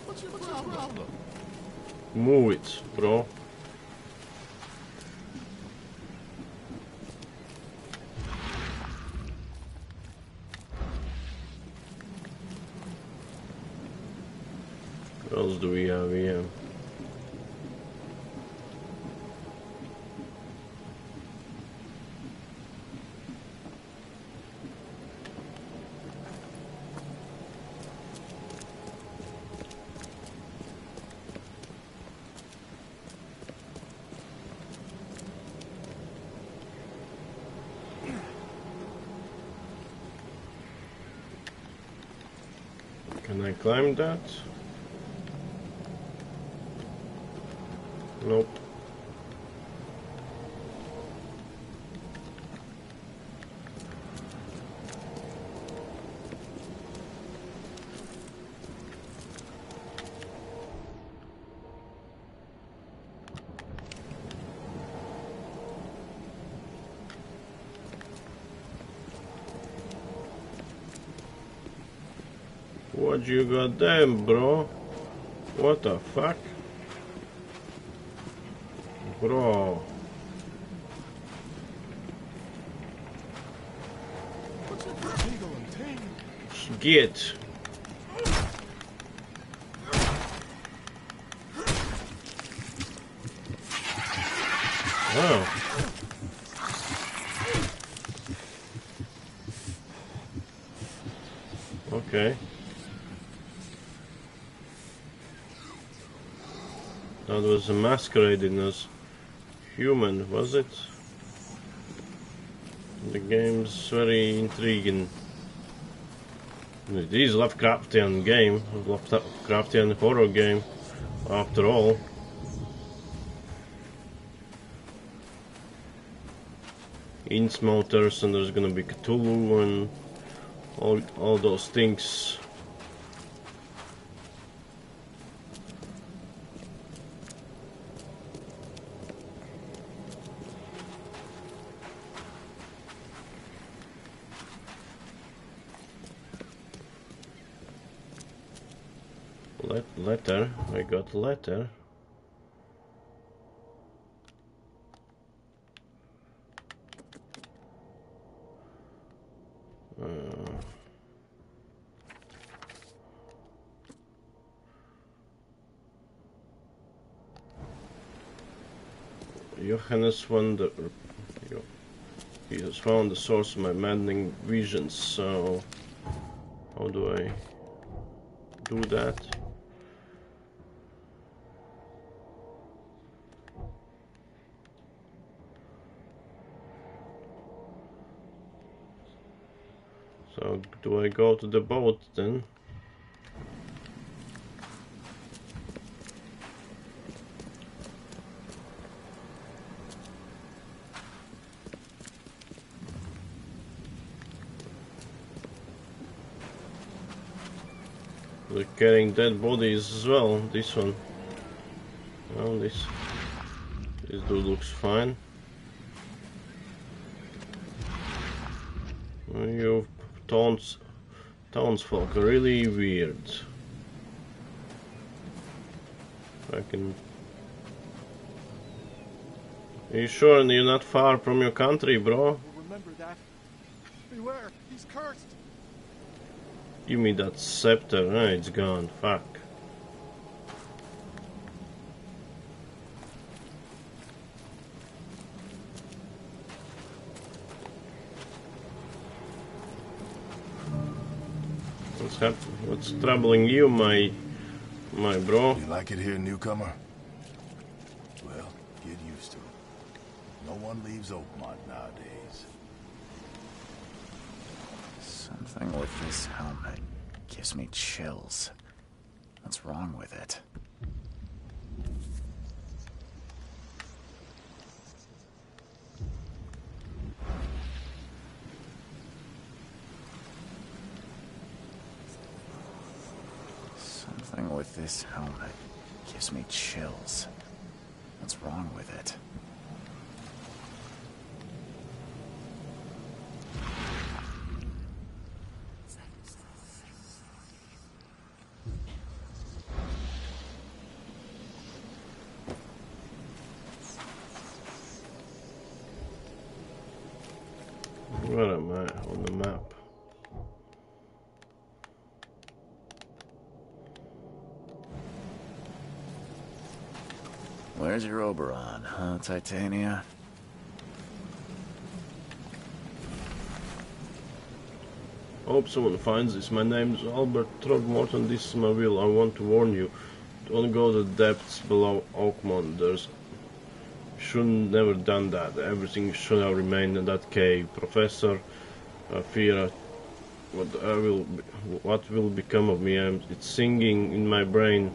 What's your problem? Move it, bro. What else do we have here? Can I climb that? Nope. What you got there, bro? What the fuck? Bro. Get. Wow. Okay. That was masquerading as human, was it? The game's very intriguing. It is a Lovecraftian game, a Lovecraftian horror game, after all. Innsmouters, and there's gonna be Cthulhu and all those things. Letter. I got a letter. Johannes Wander. He has found the source of my maddening visions. So, how do I do that? So, do I go to the boat then? They're carrying dead bodies as well. This one. Well, this dude looks fine. You townsfolk are really weird. I can. Are you sure you're not far from your country, bro? Remember that Beware, he's cursed. Give me that scepter. Ah, it's gone. Fuck. What's troubling you, my bro? You like it here, newcomer? Well, get used to it. No one leaves Oakmont nowadays. Something with this helmet gives me chills. What's wrong with it? Something with this helmet gives me chills. What's wrong with it? Where am I on the map? Where's your Oberon, huh, Titania? Hope someone finds this. My name's Albert Throgmorton. This is my will. I want to warn you. Don't go to the depths below Oakmont. There's... Shouldn't never done that. Everything should have remained in that cave. Professor, I fear what will become of me. It's singing in my brain,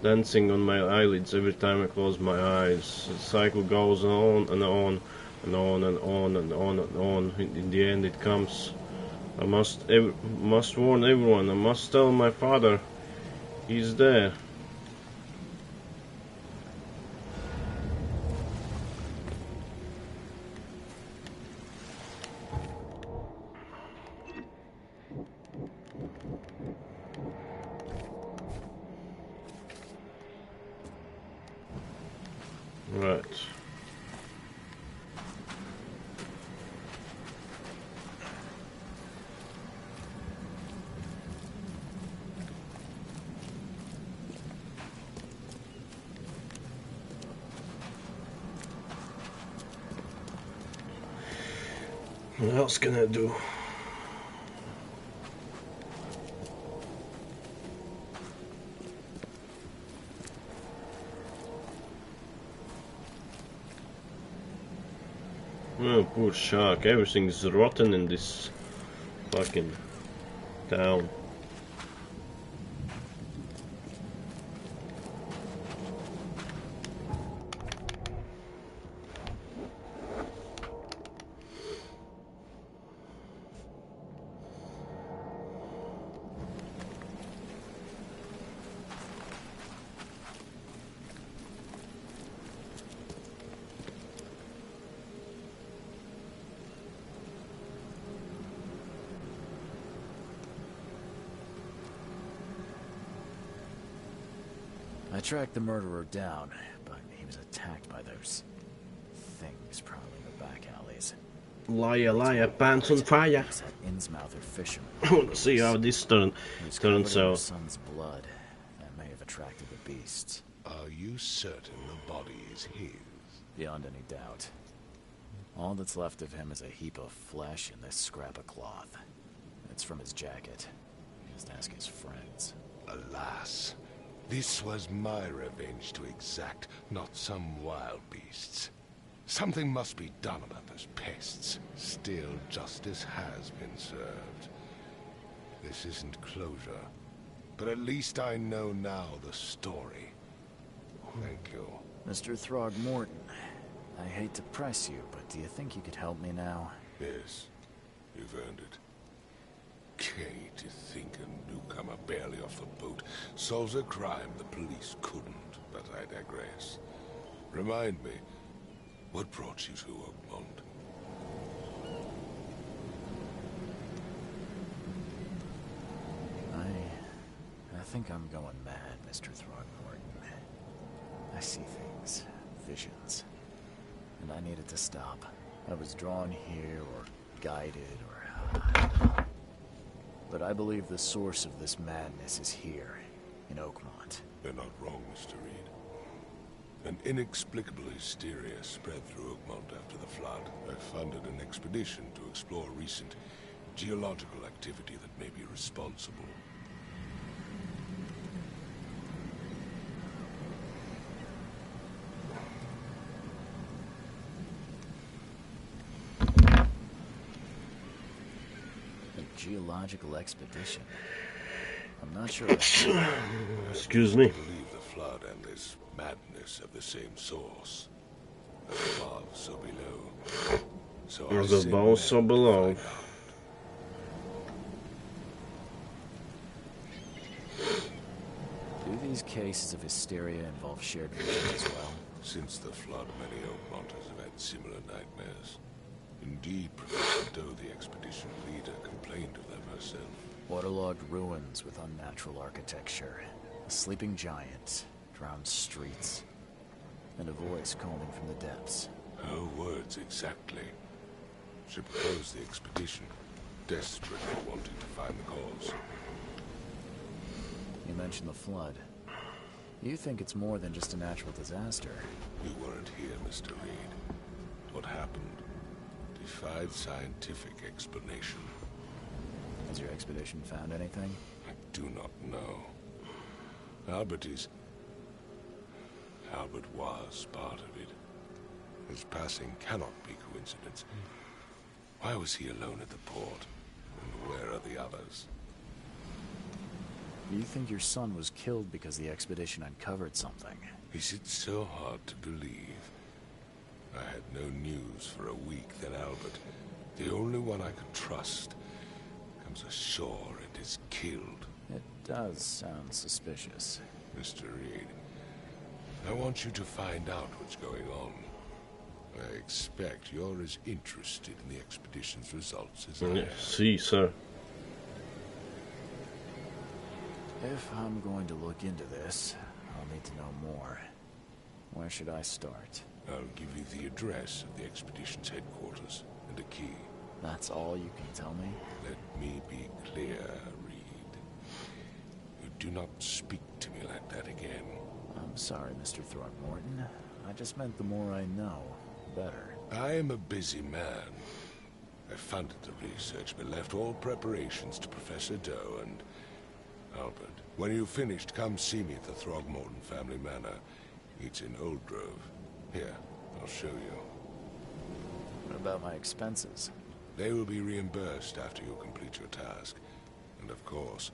dancing on my eyelids every time I close my eyes. The cycle goes on and on and on and on and on and on. In the end it comes. I must warn everyone. I must tell my father. He's there. Right. What else can I do? Oh, poor shark. Everything's rotten in this fucking town. I tracked the murderer down, but he was attacked by those things, probably in the back alleys. Liar, liar, pants on fire. Innsmouther fisherman. I want to see how this turns out. Son's blood. That may have attracted the beasts. Are you certain the body is his? Beyond any doubt. All that's left of him is a heap of flesh and this scrap of cloth. It's from his jacket. Just ask his friends. Alas. This was my revenge to exact, not some wild beast's. Something must be done about those pests. Still, justice has been served. This isn't closure, but at least I know now the story. Thank you. Mr. Throgmorton, I hate to press you, but do you think you could help me now? Yes, you've earned it. Kay, to think a newcomer barely off the boat solves a crime the police couldn't, but I digress. Remind me, what brought you to Oakmont? I think I'm going mad, Mr. Throgmorton. I see things, visions, and I needed to stop. I was drawn here, or guided, or But I believe the source of this madness is here, in Oakmont. You're not wrong, Mr. Reed. An inexplicable hysteria spread through Oakmont after the flood. I funded an expedition to explore recent geological activity that may be responsible. A geological expedition? I'm not sure. Excuse me. I believe the flood and this madness have the same source. As above, so below. So As above, so below. Do these cases of hysteria involve shared visions as well? Since the flood, many Oakmonters have had similar nightmares. Indeed, Professor Doe, the expedition leader, complained of them herself. Waterlogged ruins with unnatural architecture, a sleeping giant, drowned streets, and a voice calling from the depths. Her words exactly. She proposed the expedition, desperately wanting to find the cause. You mentioned the flood. You think it's more than just a natural disaster? You weren't here, Mr. Reed. What happened defied scientific explanation. Has your expedition found anything? I do not know. Albert was part of it. His passing cannot be coincidence. Why was he alone at the port? And where are the others? Do you think your son was killed because the expedition uncovered something? Is it so hard to believe? I had no news for a week, then Albert, the only one I could trust, comes ashore and is killed. It does sound suspicious. Mr. Reed, I want you to find out what's going on. I expect you're as interested in the expedition's results as I am. See, sir. If I'm going to look into this, I'll need to know more. Where should I start? I'll give you the address of the expedition's headquarters and a key. That's all you can tell me? Let me be clear, Reed. You do not speak to me like that again. I'm sorry, Mr. Throckmorton. I just meant the more I know, the better. I am a busy man. I funded the research, but left all preparations to Professor Doe and Albert. When you've finished, come see me at the Throgmorton family manor. It's in Old Grove. Here, I'll show you. What about my expenses? They will be reimbursed after you complete your task. And of course,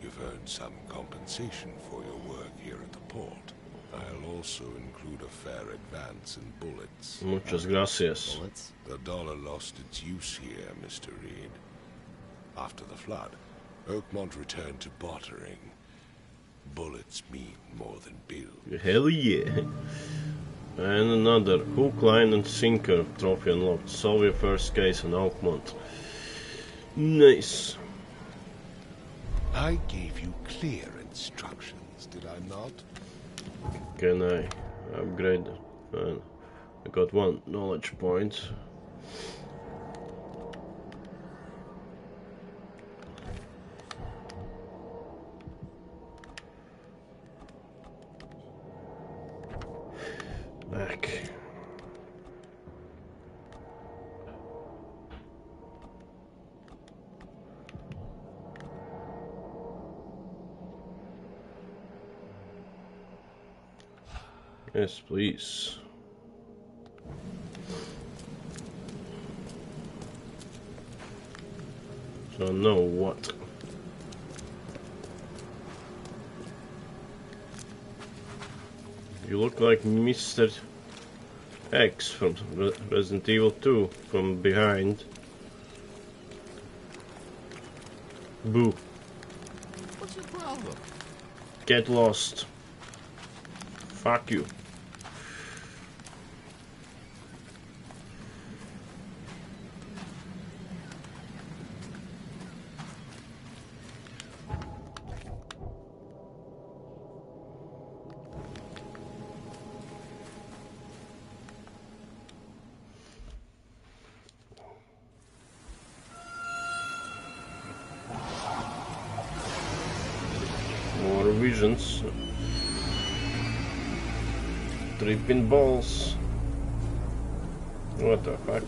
you've earned some compensation for your work here at the port. I'll also include a fair advance in bullets. Muchas gracias. Bullets? The dollar lost its use here, Mr. Reed. After the flood, Oakmont returned to bartering. Bullets mean more than bill. Hell yeah. And another hook, line and sinker trophy unlocked. Solve your first case in Oakmont. Nice. I gave you clear instructions, did I not? Can I upgrade? I got one knowledge point. Back. Yes, please. So now what? You look like Mr. X from Resident Evil 2 from behind. Boo. What's your problem? Get lost. Fuck you. explosions. Tripping balls. What the fuck?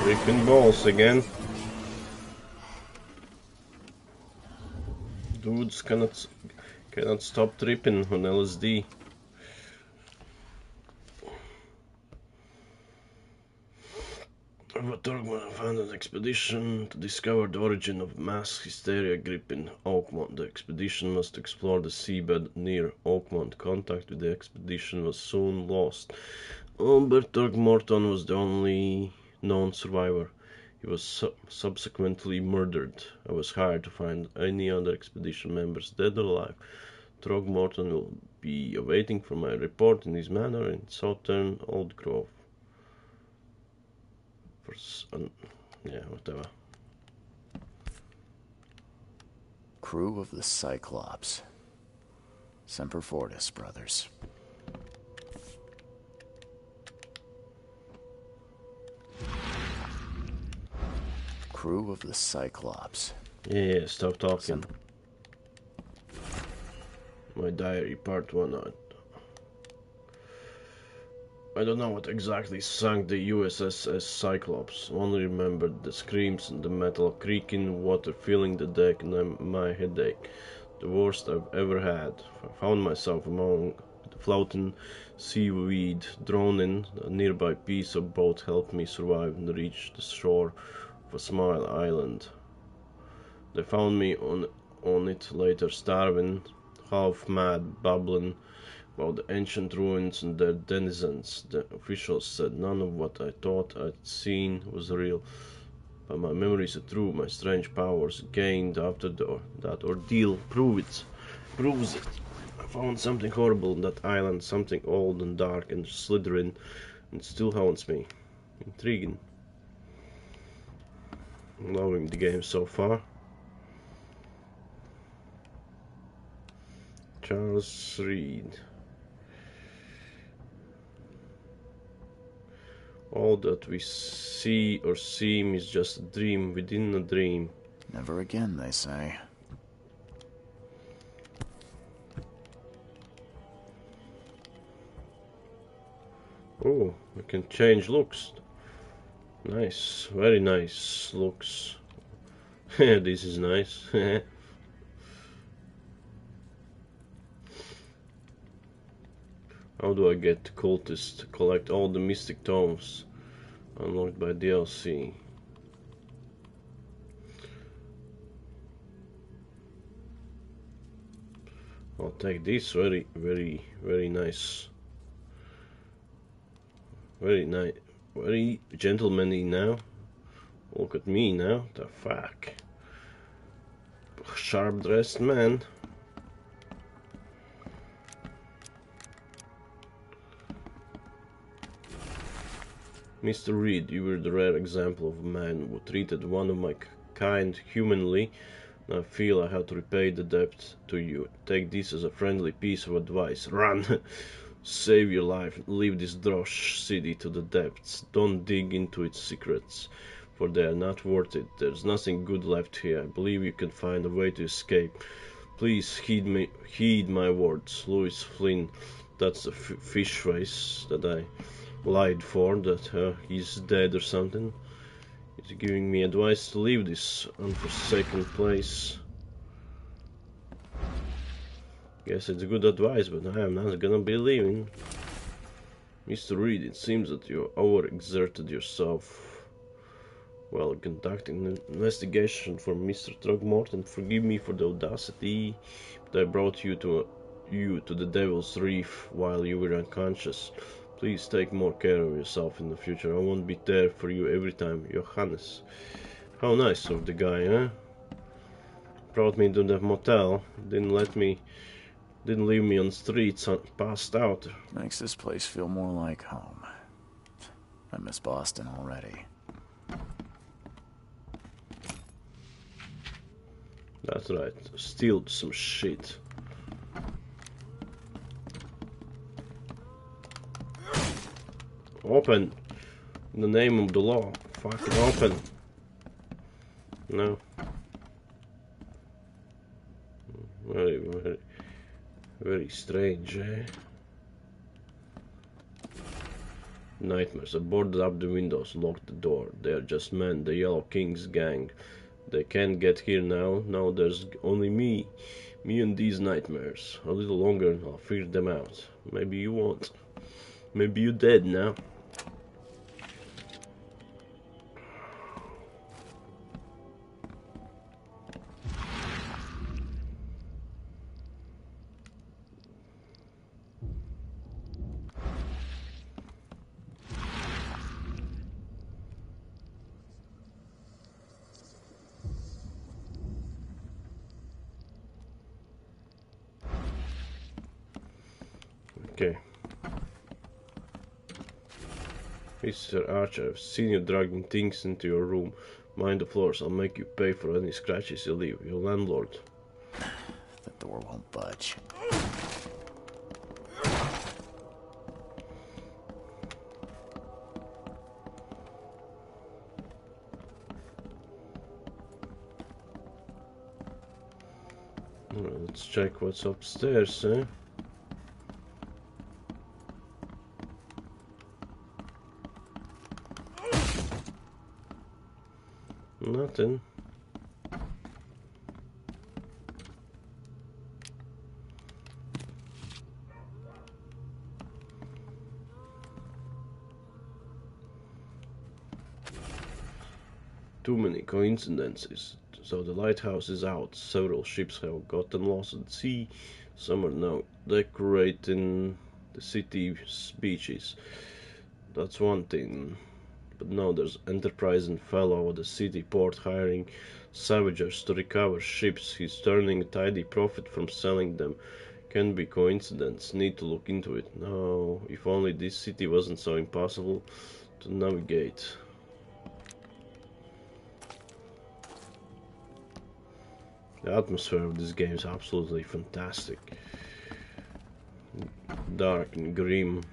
Tripping balls again. Dudes cannot stop tripping on LSD. Torgman found an expedition to discover the origin of mass hysteria gripping Oakmont. The expedition must explore the seabed near Oakmont. Contact with the expedition was soon lost. Albert Throckmorton was the only known survivor. He was subsequently murdered. I was hired to find any other expedition members dead or alive. Throckmorton will be awaiting for my report in his manor in southern Old Grove. Yeah, whatever. Crew of the Cyclops. Semper Fortis, brothers. Crew of the Cyclops. Yeah, stop talking. My diary, part 1. I don't know what exactly sank the USS Cyclops. Only remembered the screams and the metal creaking, water filling the deck, and my headache. The worst I've ever had. I found myself among the floating seaweed, droning. A nearby piece of boat helped me survive and reach the shore of a small island. They found me on it later, starving, half mad, babbling about the ancient ruins and their denizens. The officials said none of what I thought I'd seen was real, but my memories are true. My strange powers gained after that ordeal proves it. I found something horrible on that island, something old and dark and slithering, and it still haunts me. Intriguing. I'm loving the game so far. Charles Reed. All that we see or seem is just a dream within a dream. Never again, they say. Oh, we can change looks. Nice, very nice looks. This is nice. How do I get cultist? Collect all the mystic tomes unlocked by DLC. I'll take this. Very, very, very nice. Very nice. Very gentlemanly now. Look at me now. The fuck. Sharp dressed man. Mr. Reed, you were the rare example of a man who treated one of my kind humanly, and I feel I have to repay the debt to you. Take this as a friendly piece of advice. Run! Save your life. Leave this drosh city to the depths. Don't dig into its secrets, for they are not worth it. There's nothing good left here. I believe you can find a way to escape. Please heed my words. Louis Flynn, that's the fish face that I lied for, that he's dead or something. He's giving me advice to leave this unforsaken place. Guess it's good advice, but I am not gonna be leaving. Mr. Reed, it seems that you overexerted yourself while conducting an investigation for Mr. Throckmorton. Forgive me for the audacity, but I brought you to the Devil's Reef while you were unconscious. Please take more care of yourself in the future. I won't be there for you every time. Johannes. How nice of the guy, huh? Brought me to the motel. Didn't leave me on the streets, passed out. Makes this place feel more like home. I miss Boston already. That's right, steal some shit. Open! In the name of the law. Fucking open! No. Very strange, eh? Nightmares. I boarded up the windows, locked the door. They are just men, the Yellow King's gang. They can't get here now. Now there's only me. Me and these nightmares. A little longer and I'll figure them out. Maybe you won't. Maybe you're dead now. Okay. Mr. Archer, I've seen you dragging things into your room. Mind the floors, I'll make you pay for any scratches you leave. Your landlord. The door won't budge. Let's check what's upstairs, eh? Nothing. Too many coincidences. So the lighthouse is out. Several ships have gotten lost at sea. Some are now decorating the city's beaches. That's one thing. But now there's Enterprise and fellow at the city port hiring salvagers to recover ships. He's turning a tidy profit from selling them. Can be coincidence. Need to look into it. No, if only this city wasn't so impossible to navigate. The atmosphere of this game is absolutely fantastic. Dark and grim.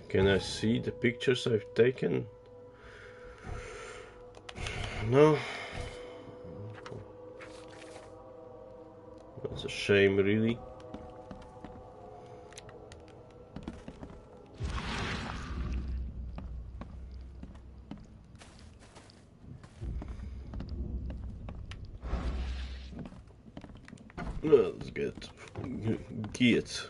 Can I see the pictures I've taken? No. That's a shame, really. Let's get it.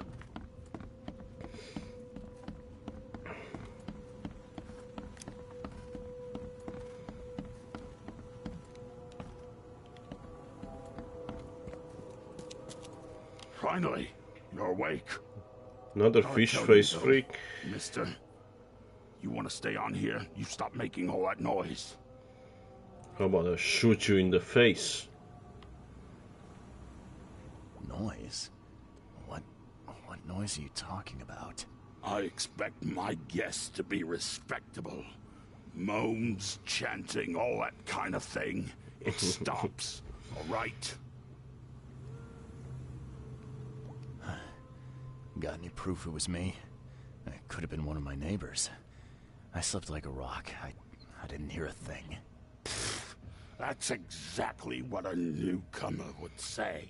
Finally, you're awake. Another fish face freak. Mister, you want to stay on here? You stop making all that noise. How about I shoot you in the face? Noise? What noise are you talking about? I expect my guests to be respectable. Moans, chanting, all that kind of thing. It stops, all right? Got any proof it was me? It could have been one of my neighbors. I slept like a rock. I didn't hear a thing. That's exactly what a newcomer would say.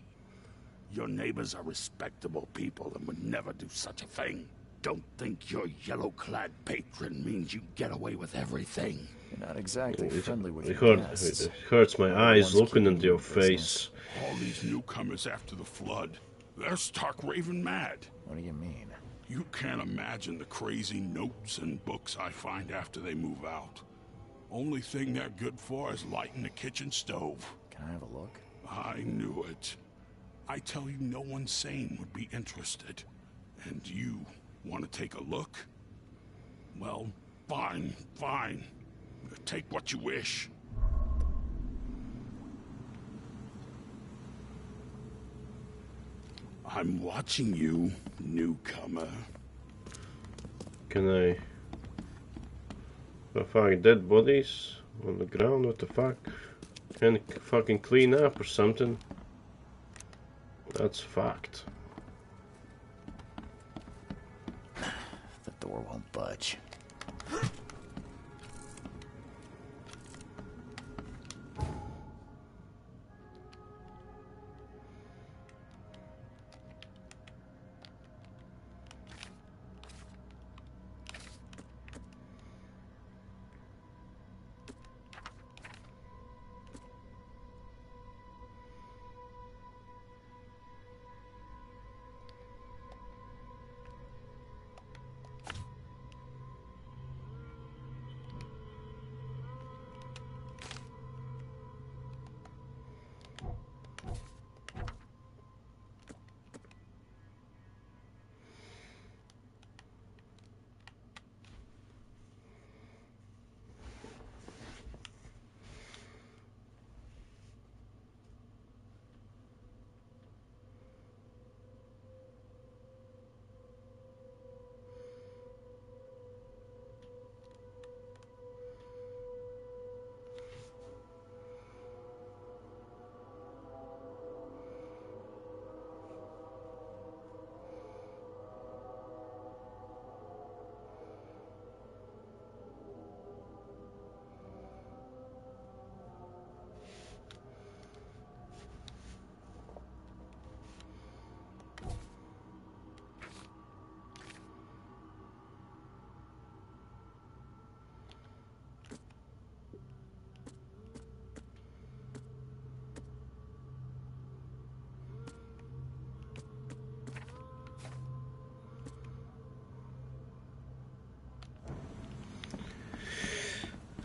Your neighbors are respectable people and would never do such a thing. Don't think your yellow-clad patron means you get away with everything. You're not exactly friendly with It your guests. It hurts my eyes looking into your face. All these newcomers after the flood, they're stark raving mad. What do you mean? You can't imagine the crazy notes and books I find after they move out. Only thing they're good for is lighting the kitchen stove. Can I have a look? I knew it. I tell you, no one sane would be interested. And you want to take a look? Well, fine. Take what you wish. I'm watching you, newcomer. Can I find dead bodies on the ground? What the fuck? Can I fucking clean up or something? That's fucked. The door won't budge.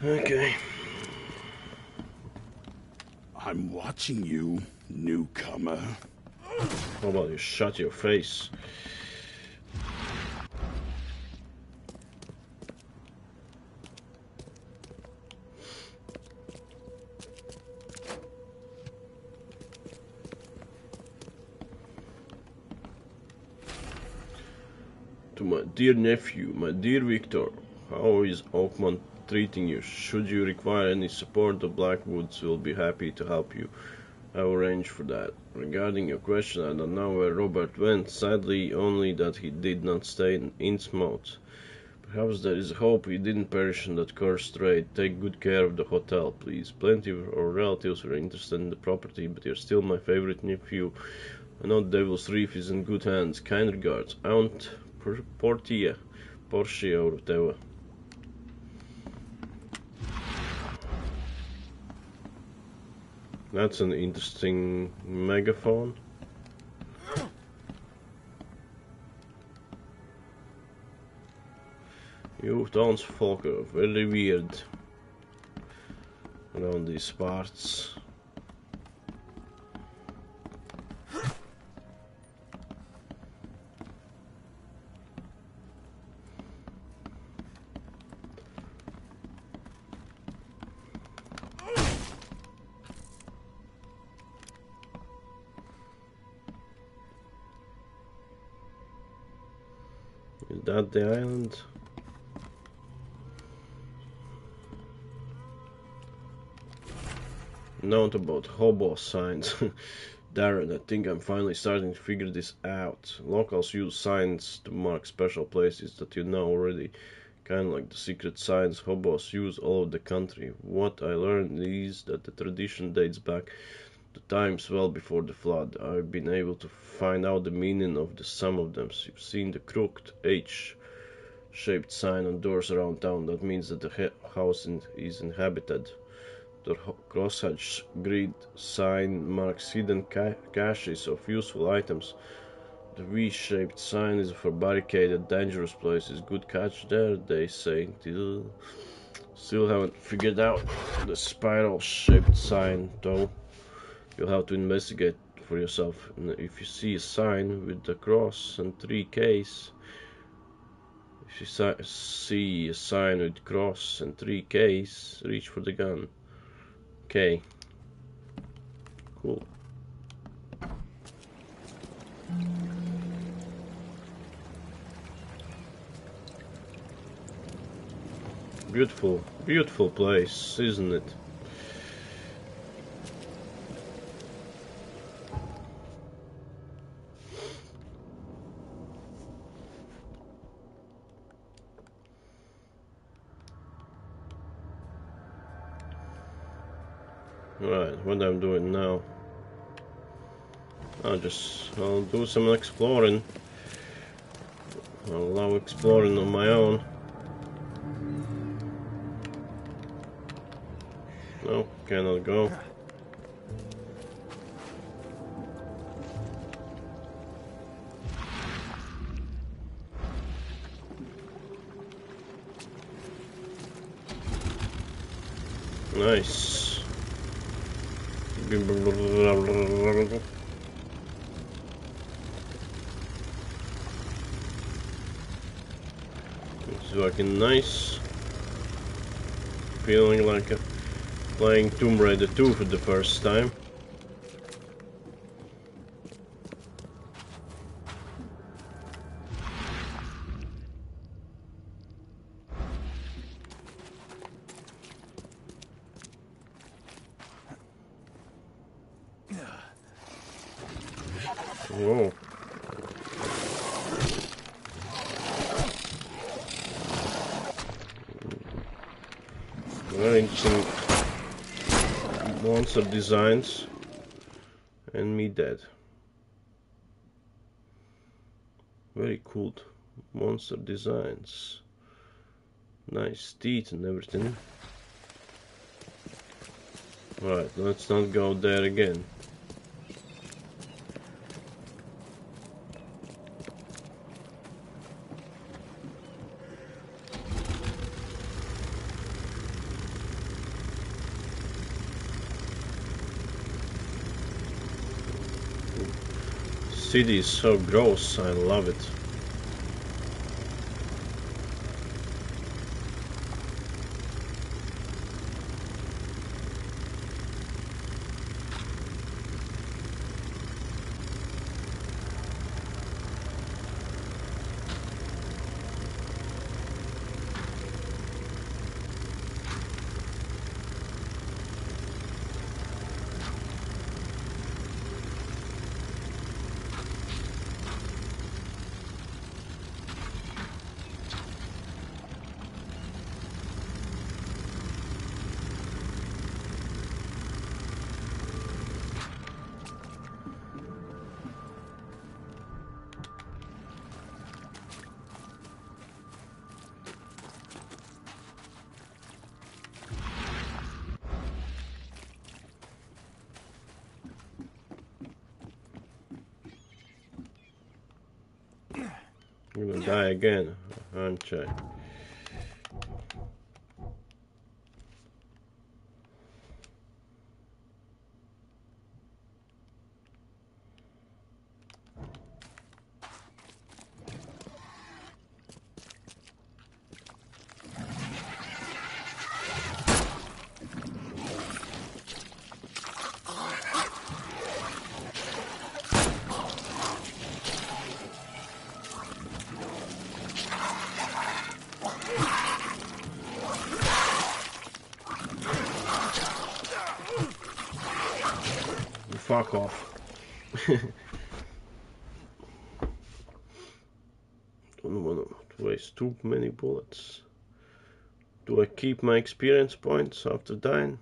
Okay. I'm watching you, newcomer. How about you shut your face? To my dear nephew, my dear Victor, how is Oakmont treating you? Should you require any support, the Blackwoods will be happy to help you. I will arrange for that. Regarding your question, I don't know where Robert went. Sadly, only that he did not stay in Innsmouth. Perhaps there is hope he didn't perish in that cursed raid. Take good care of the hotel, please. Plenty of our relatives are interested in the property, but you're still my favorite nephew. I know Devil's Reef is in good hands. Kind regards, Aunt Portia or whatever. That's an interesting megaphone. You townsfolk are very weird around these parts. Is that the island? Note about hobo signs. Darren, I think I'm finally starting to figure this out. Locals use signs to mark special places that you know already, kind of like the secret signs hobos use all over the country. What I learned is that the tradition dates back to times well before the flood. I've been able to find out the meaning of some of them. You've seen the crooked H-shaped sign on doors around town. That means that the house is inhabited. The crosshatch grid sign marks hidden caches of useful items. The V-shaped sign is for barricaded, dangerous places. Good catch there, they say. Still haven't figured out the spiral-shaped sign, though. You'll have to investigate for yourself. And if you see a sign with the cross and 3 Ks, if you see a sign with cross and 3 Ks, reach for the gun. Okay. Cool. Beautiful, beautiful place, isn't it? Right, what I'm doing now? I'll do some exploring. I love exploring on my own. No, cannot go. Nice. It's working nice. Feeling like playing Tomb Raider 2 for the first time. Whoa. Very interesting monster designs, and me dead. Very cool monster designs. Nice teeth and everything. Right, let's not go there again. City is so gross, I love it. I'm gonna die again, aren't I? Fuck off. Don't wanna waste too many bullets. Do I keep my experience points after dying?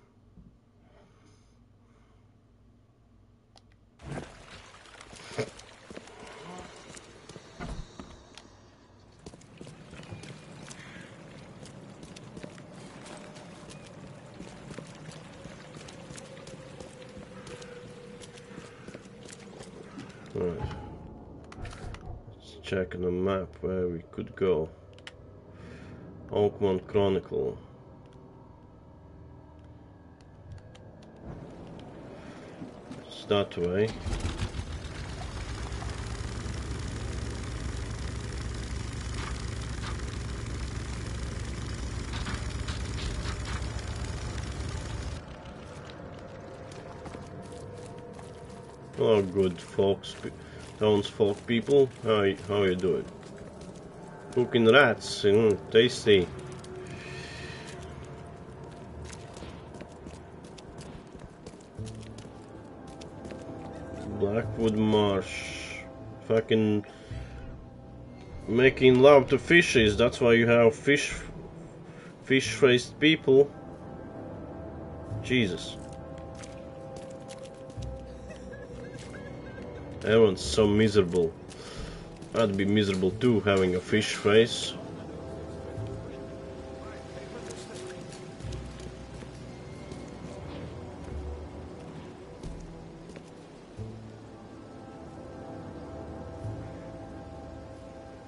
Right. Let's check on the map where we could go. Oakmont Chronicle. It's that way. Hello, good folks, townsfolk people. How you doing? Cooking rats, tasty. Blackwood Marsh. Fucking making love to fishes. That's why you have fish-faced people. Jesus. Everyone's so miserable. I'd be miserable too, having a fish face.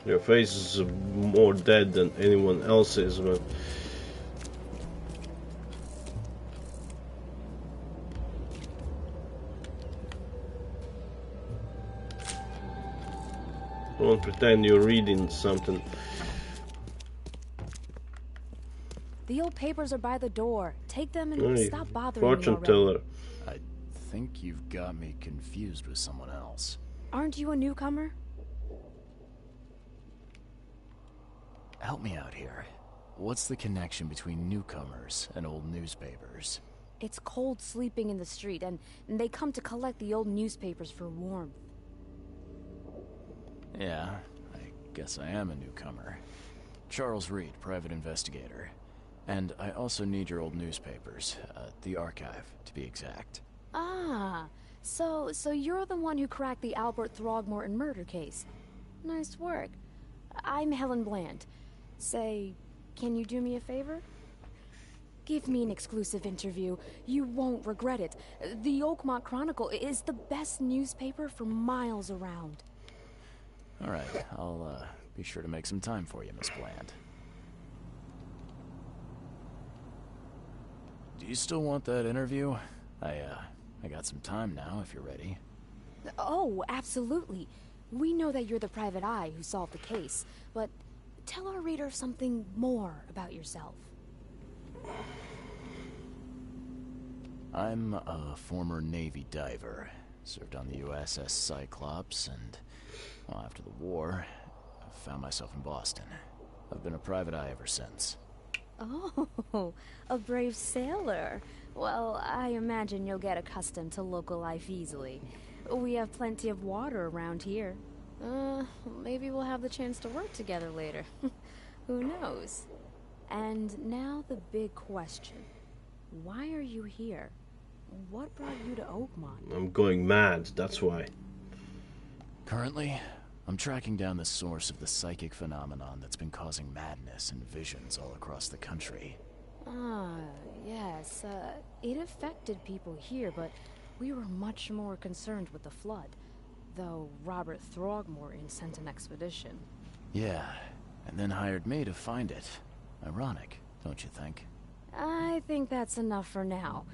Your face is more dead than anyone else's, but don't pretend you're reading something. The old papers are by the door. Take them and stop bothering fortune me teller. I think you've got me confused with someone else. Aren't you a newcomer? Help me out here. What's the connection between newcomers and old newspapers? It's cold sleeping in the street, and they come to collect the old newspapers for warmth. Yeah, I guess I am a newcomer. Charles Reed, private investigator. And I also need your old newspapers. The archive, to be exact. Ah, so you're the one who cracked the Albert Throgmorton murder case. Nice work. I'm Helen Bland. Say, can you do me a favor? Give me an exclusive interview. You won't regret it. The Oakmont Chronicle is the best newspaper for miles around. All right, I'll be sure to make some time for you, Miss Bland. Do you still want that interview? I got some time now, if you're ready. Oh, absolutely. We know that you're the private eye who solved the case, but tell our readers something more about yourself. I'm a former Navy diver. Served on the USS Cyclops, and well, after the war, I found myself in Boston. I've been a private eye ever since. Oh, a brave sailor. Well, I imagine you'll get accustomed to local life easily. We have plenty of water around here. Maybe we'll have the chance to work together later. Who knows? And now the big question. Why are you here? What brought you to Oakmont? I'm going mad, that's why. Currently, I'm tracking down the source of the psychic phenomenon that's been causing madness and visions all across the country. Ah, yes. It affected people here, but we were much more concerned with the flood. Though Robert Throgmorton sent an expedition. Yeah, and then hired me to find it. Ironic, don't you think? I think that's enough for now.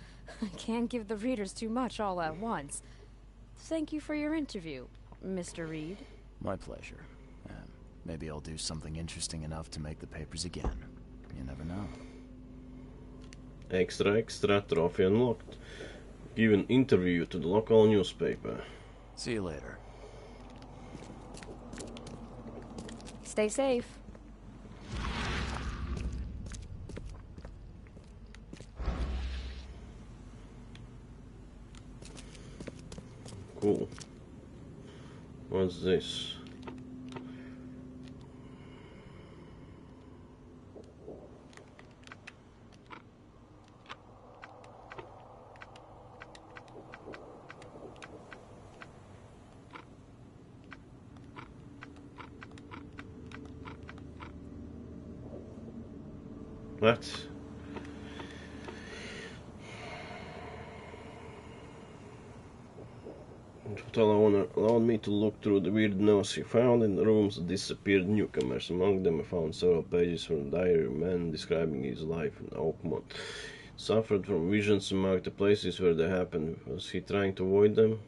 I can't give the readers too much all at once. Thank you for your interview, Mr. Reed. My pleasure. Maybe I'll do something interesting enough to make the papers again. You never know. Extra, trophy unlocked. Give an interview to the local newspaper. See you later. Stay safe. Cool. What's this? What? Hotel owner allowed me to look through the weird notes he found in the rooms of disappeared newcomers. Among them I found several pages from a diary of a man describing his life in Oakmont. Suffered from visions and marked the places where they happened. Was he trying to avoid them?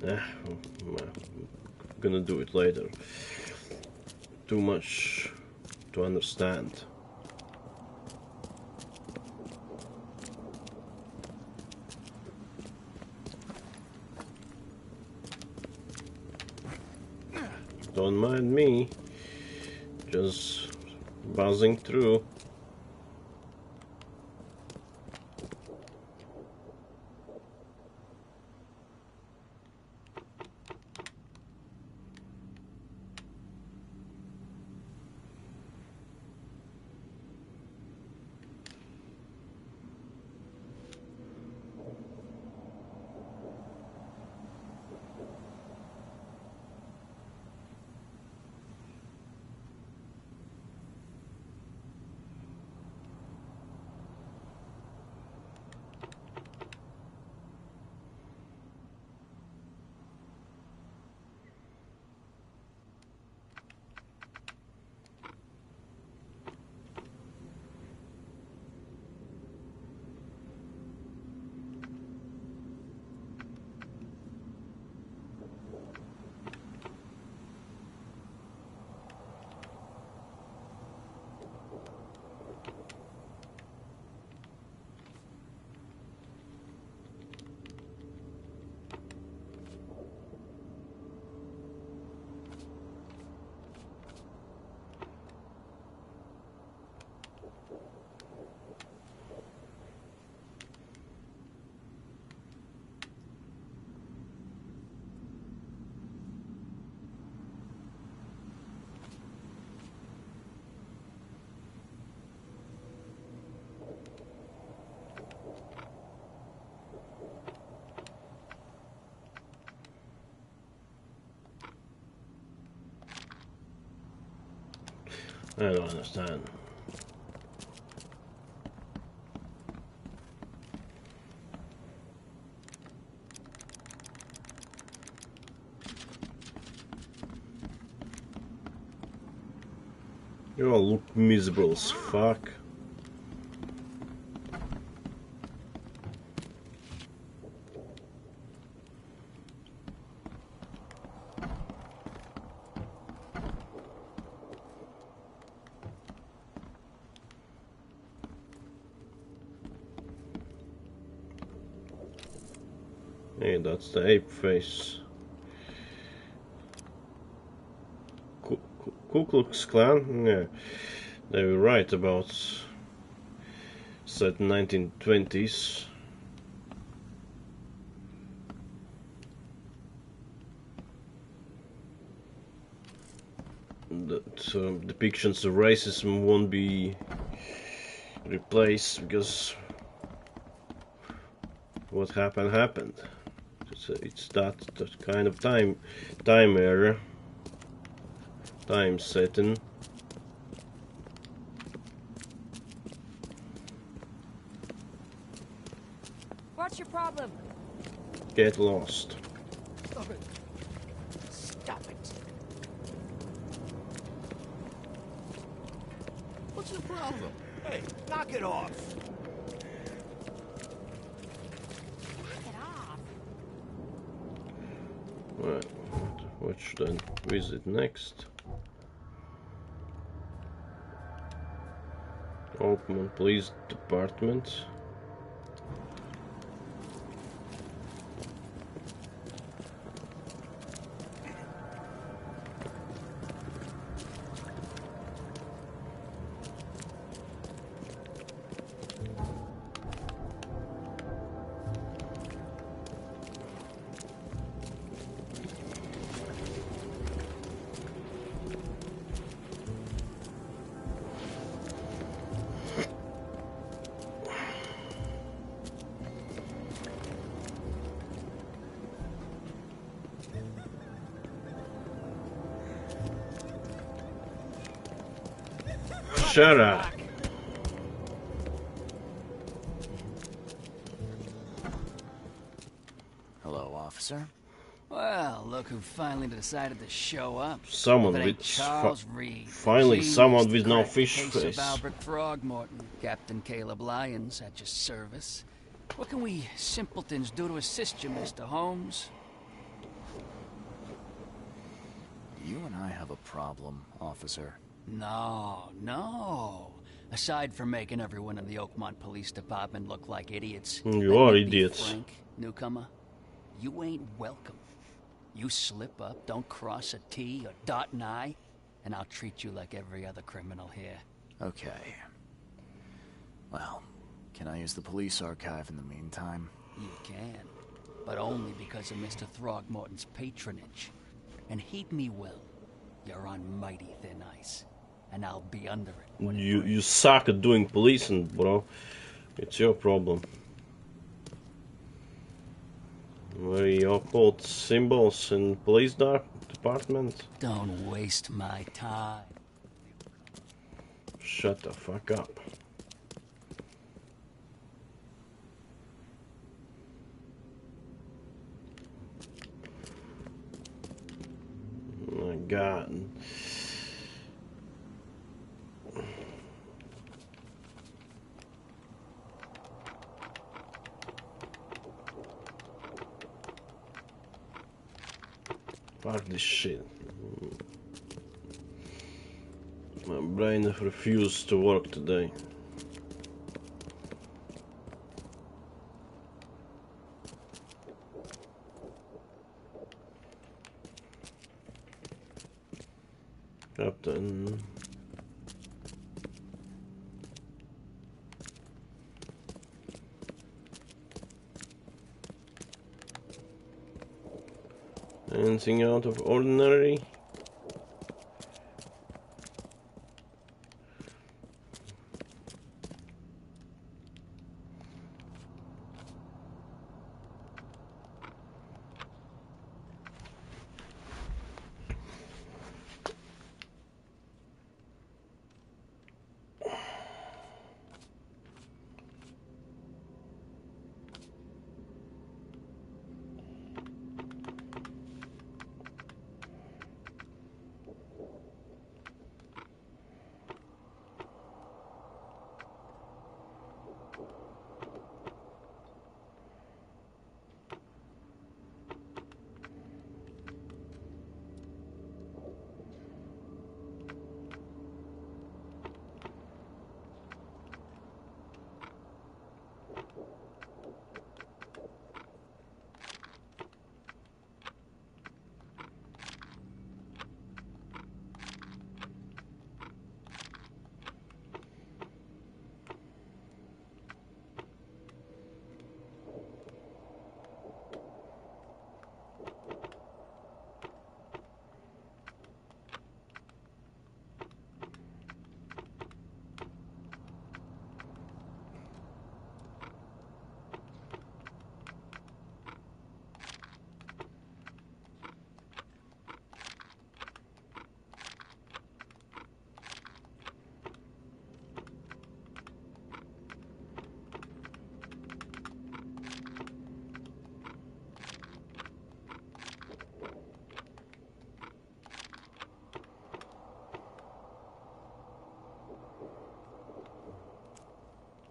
I'm gonna do it later. Too much to understand. Don't mind me, just buzzing through. I don't understand. You all look miserable as fuck. Hey, that's the ape face. Ku Klux Klan? Yeah, they were right about certain 1920s. That depictions of racism won't be replaced because what happened. It's that kind of time era, time setting. What's your problem? Get lost. Stop it. Stop it. What's your problem? Hey, knock it off. Right, what should I visit next? Oakmont Police Department. Shut up. Hello, officer. Well, look who finally decided to show up. Someone If it ain't with Charles Reed, finally genius someone to with no crack the fish case face. of Albert Throgmorton, Captain Caleb Lyons at your service. What can we simpletons do to assist you, Mr. Holmes? You and I have a problem, officer. No, no. Aside from making everyone in the Oakmont Police Department look like idiots. You are idiots. Frank, newcomer, you ain't welcome. You slip up, don't cross a T or dot an I, and I'll treat you like every other criminal here. Okay. Well, can I use the police archive in the meantime? You can, but only because of Mr. Throgmorton's patronage. And heed me well, you're on mighty thin ice, and I'll be under it. You suck at doing policing, bro. It's your problem. Very occult symbols in police department. Don't waste my time. Shut the fuck up. Oh my god. Fuck this shit. My brain refused to work today. Captain. Anything out of ordinary?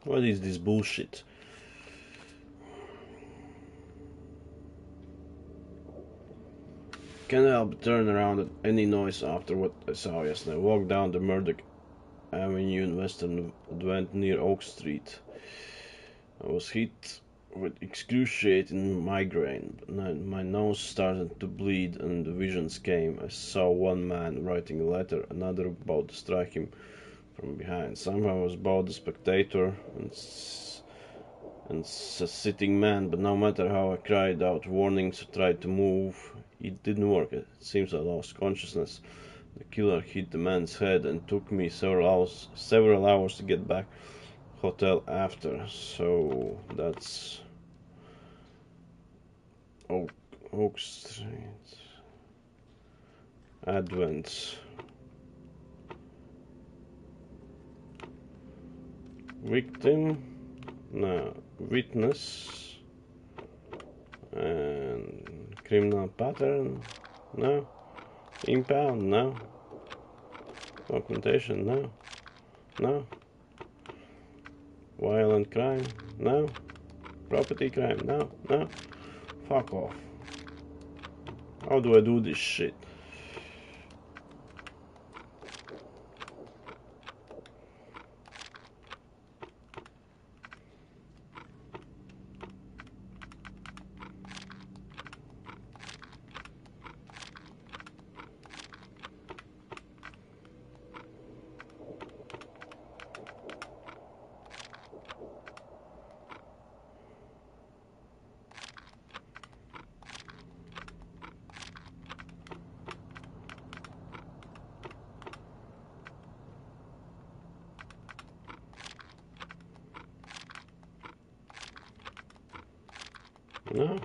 What is this bullshit? Can't help but turn around at any noise after what I saw yesterday. I walked down the Murdoch Avenue in Western Advent near Oak Street. I was hit with excruciating migraine. My nose started to bleed and the visions came. I saw one man writing a letter, another about to strike him from behind. Somehow I was both a spectator and a sitting man, but no matter how I cried out warnings or tried to move, it didn't work. It seems I lost consciousness. The killer hit the man's head and took me several hours to get back hotel after. So that's Oak Street Advent. Victim, no, witness, and criminal pattern, no, impound, no, documentation, no, violent crime, no, property crime, no, fuck off. How do I do this shit? No.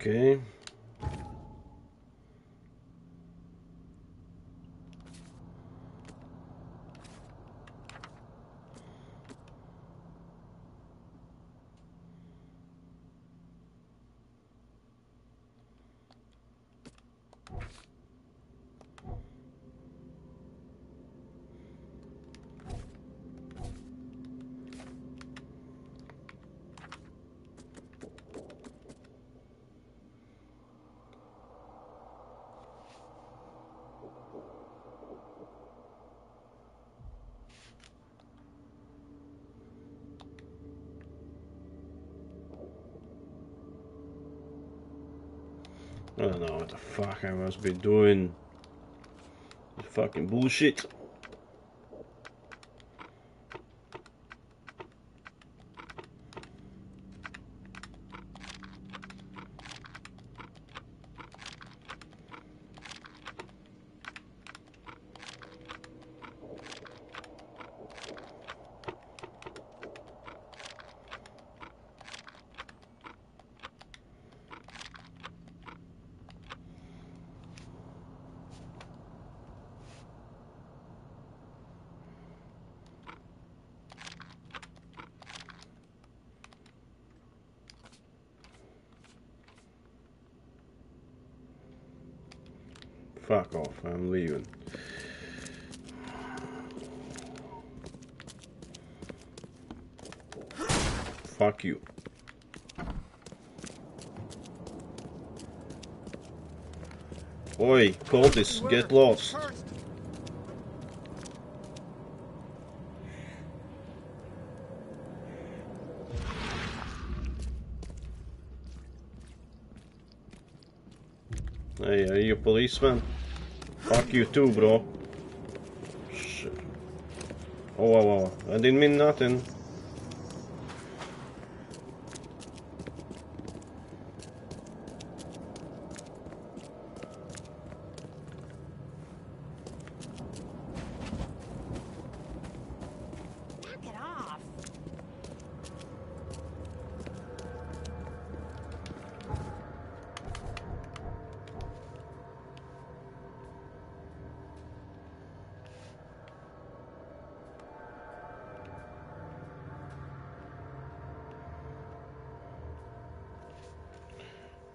Okay. I don't know what the fuck I must be doing. Fucking bullshit. Fuck off, I'm leaving. Fuck you. Oi, cultists, get lost. Hey, are you a policeman? Fuck you too, bro. Shit. Oh, wow, I didn't mean nothing.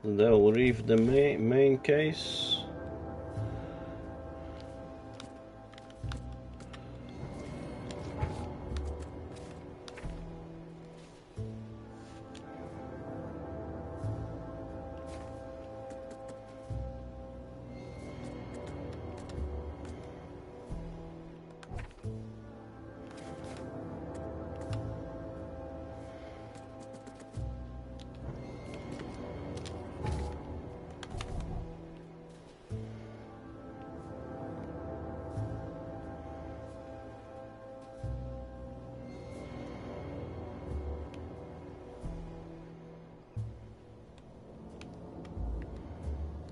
They'll leave the main case.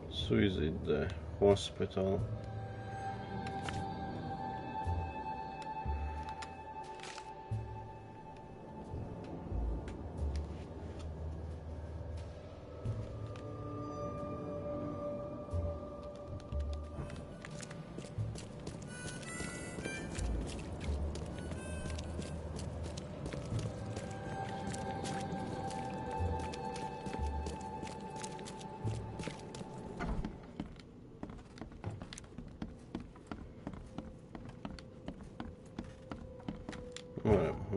Suicide hospital.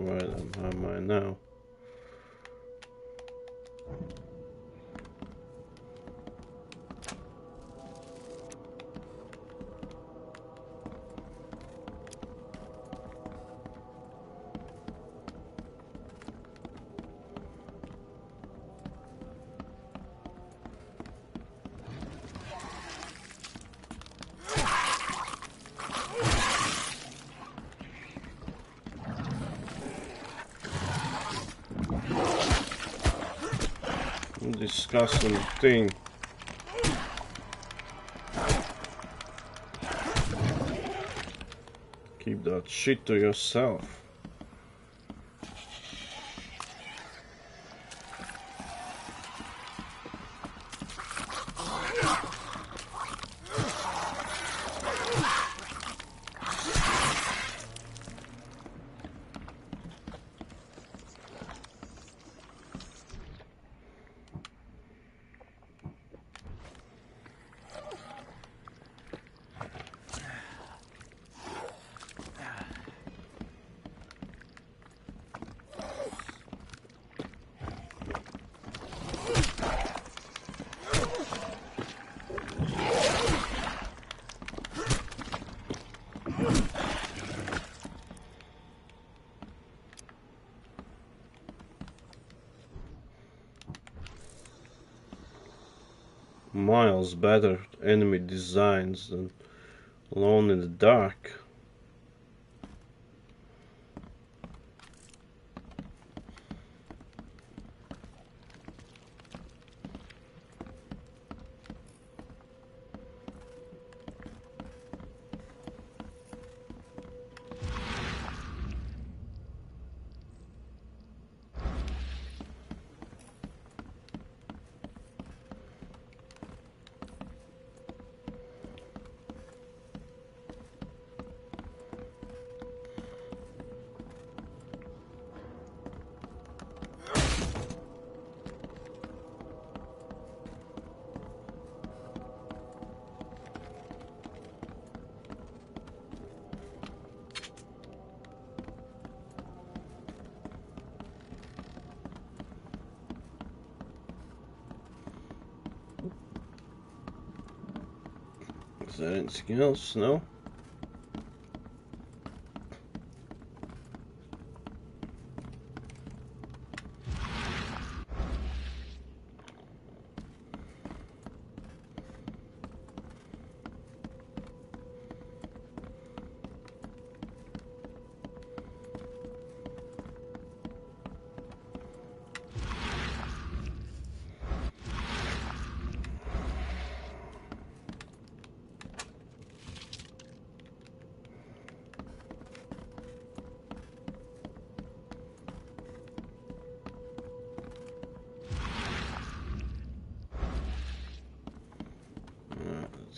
Where am I now? Disgusting thing. Keep that shit to yourself. Miles better enemy designs than Alone in the Dark. Is there anything else? No?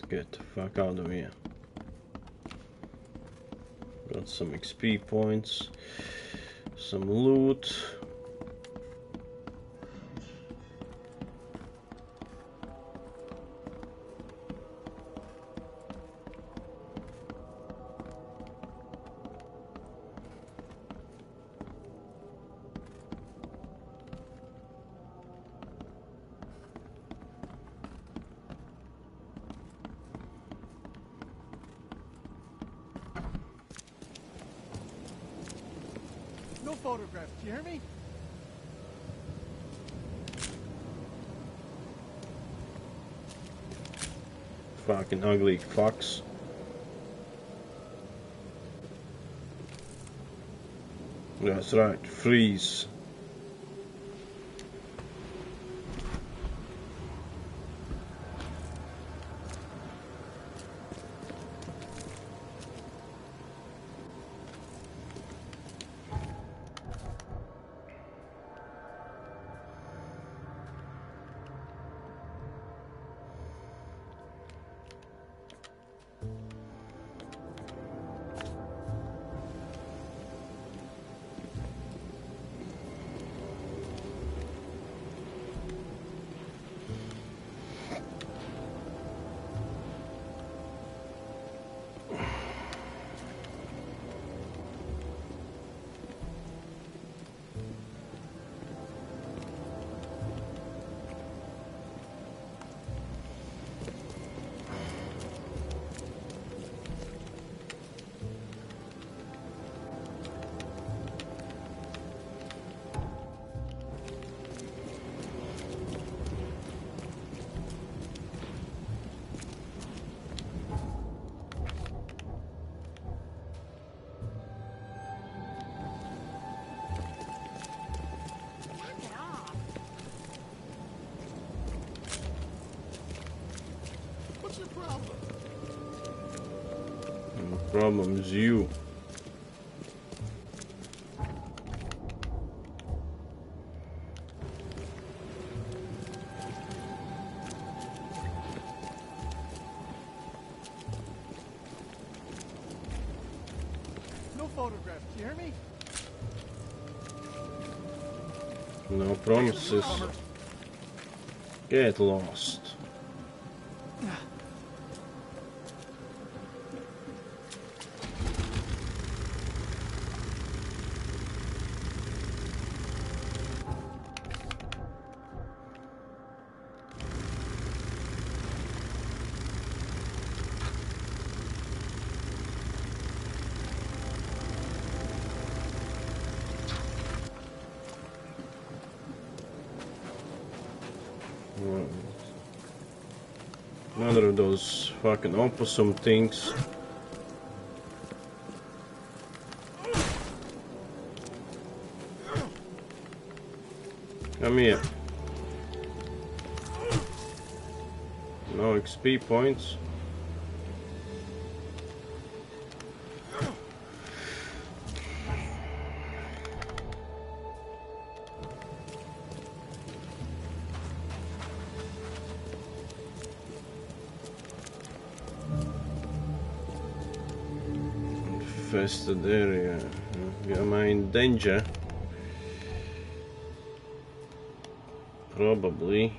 Get the fuck out of here. Got some XP points, some loot. No photographs, do you hear me? Fucking ugly fucks. That's right, freeze. problem is you. No photographs, you hear me? No promises. Get lost. Another of those fucking opossum things. Come here. No XP points. Infested area. Am I in danger? Probably.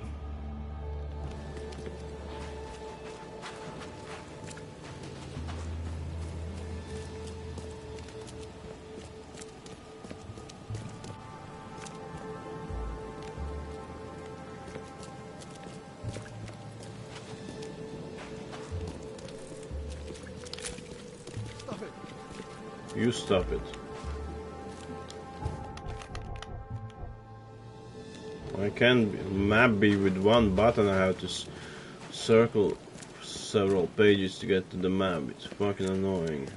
Stop it. You stop it. I can't map be with one button. I have to circle several pages to get to the map. It's fucking annoying.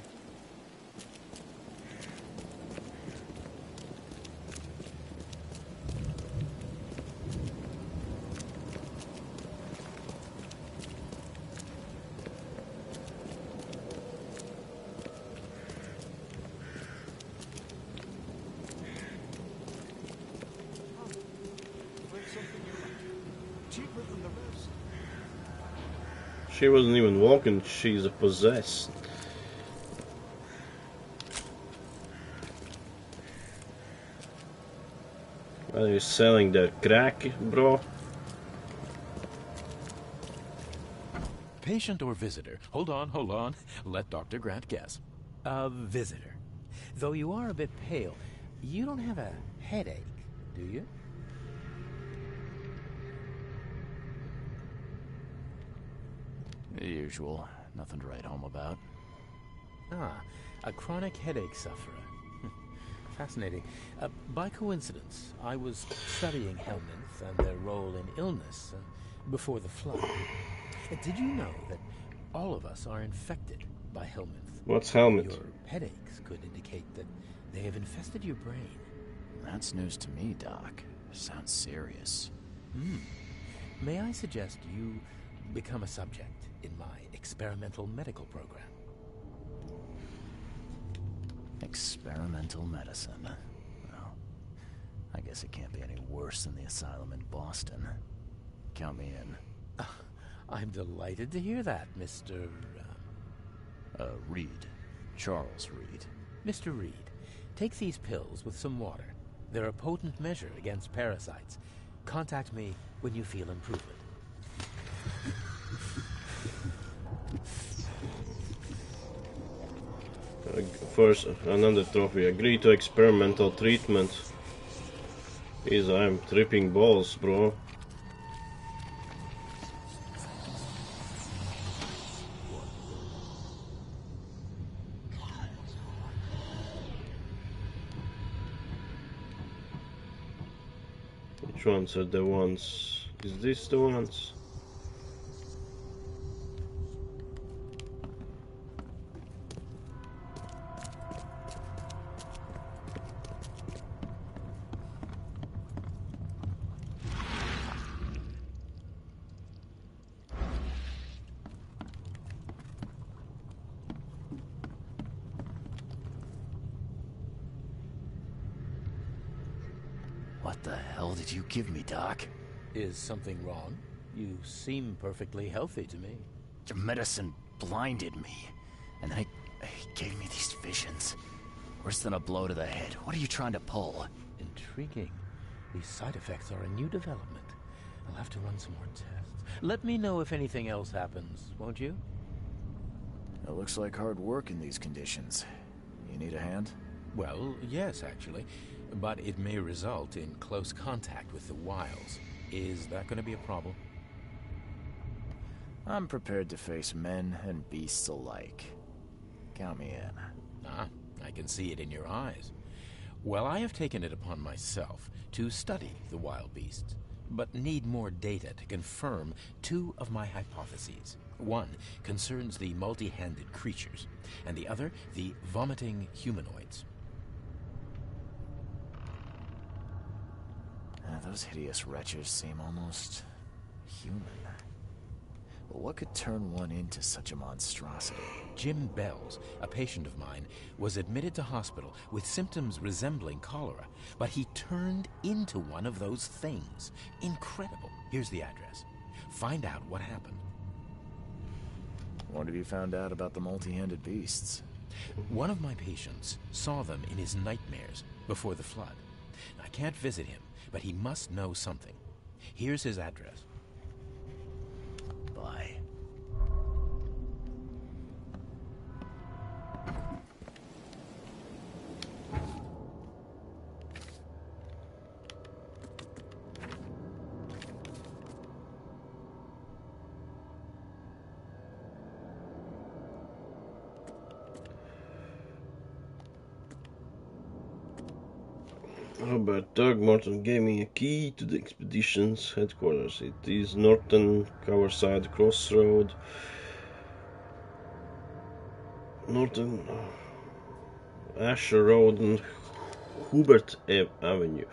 Cheaper than the rest. She wasn't even walking, she's a possessed. Are you selling the crack, bro? Patient or visitor? Hold on. Let Dr. Grant guess. A visitor. Though you are a bit pale, you don't have a headache, do you? The usual. Nothing to write home about. Ah, a chronic headache sufferer. Fascinating. By coincidence, I was studying Helminth and their role in illness before the flood. Did you know that all of us are infected by Helminth? What's Helminth? Your headaches could indicate that they have infested your brain. That's news to me, Doc. Sounds serious. May I suggest you become a subject in my experimental medical program? Experimental medicine. Well, I guess it can't be any worse than the asylum in Boston. Count me in. I'm delighted to hear that, Mr. Reed. Charles Reed. Mr. Reed, take these pills with some water. They're a potent measure against parasites. Contact me when you feel improvement. First, another trophy. Agree to experimental treatment. Jeez, I'm tripping balls, bro. Which ones are the ones? Is this the ones? What the hell did you give me, Doc? Is something wrong? You seem perfectly healthy to me. Your medicine blinded me, and then it gave me these visions. Worse than a blow to the head. What are you trying to pull? Intriguing. These side effects are a new development. I'll have to run some more tests. Let me know if anything else happens, won't you? It looks like hard work in these conditions. You need a hand? Well, yes, actually. But it may result in close contact with the wilds. Is that going to be a problem? I'm prepared to face men and beasts alike. Count me in. Ah, I can see it in your eyes. Well, I have taken it upon myself to study the wild beasts, but need more data to confirm two of my hypotheses. One concerns the multi-handed creatures, and the other the vomiting humanoids. Those hideous wretches seem almost human. But what could turn one into such a monstrosity? Jim Bells, a patient of mine, was admitted to hospital with symptoms resembling cholera, but he turned into one of those things. Incredible. Here's the address. Find out what happened. What have you found out about the multi-handed beasts? One of my patients saw them in his nightmares before the flood. I can't visit him, but he must know something. Here's his address. Bye. Robert Throckmorton gave me a key to the expedition's headquarters. It is Norton Coverside Crossroad. Norton Asher Road and Hubert Avenue.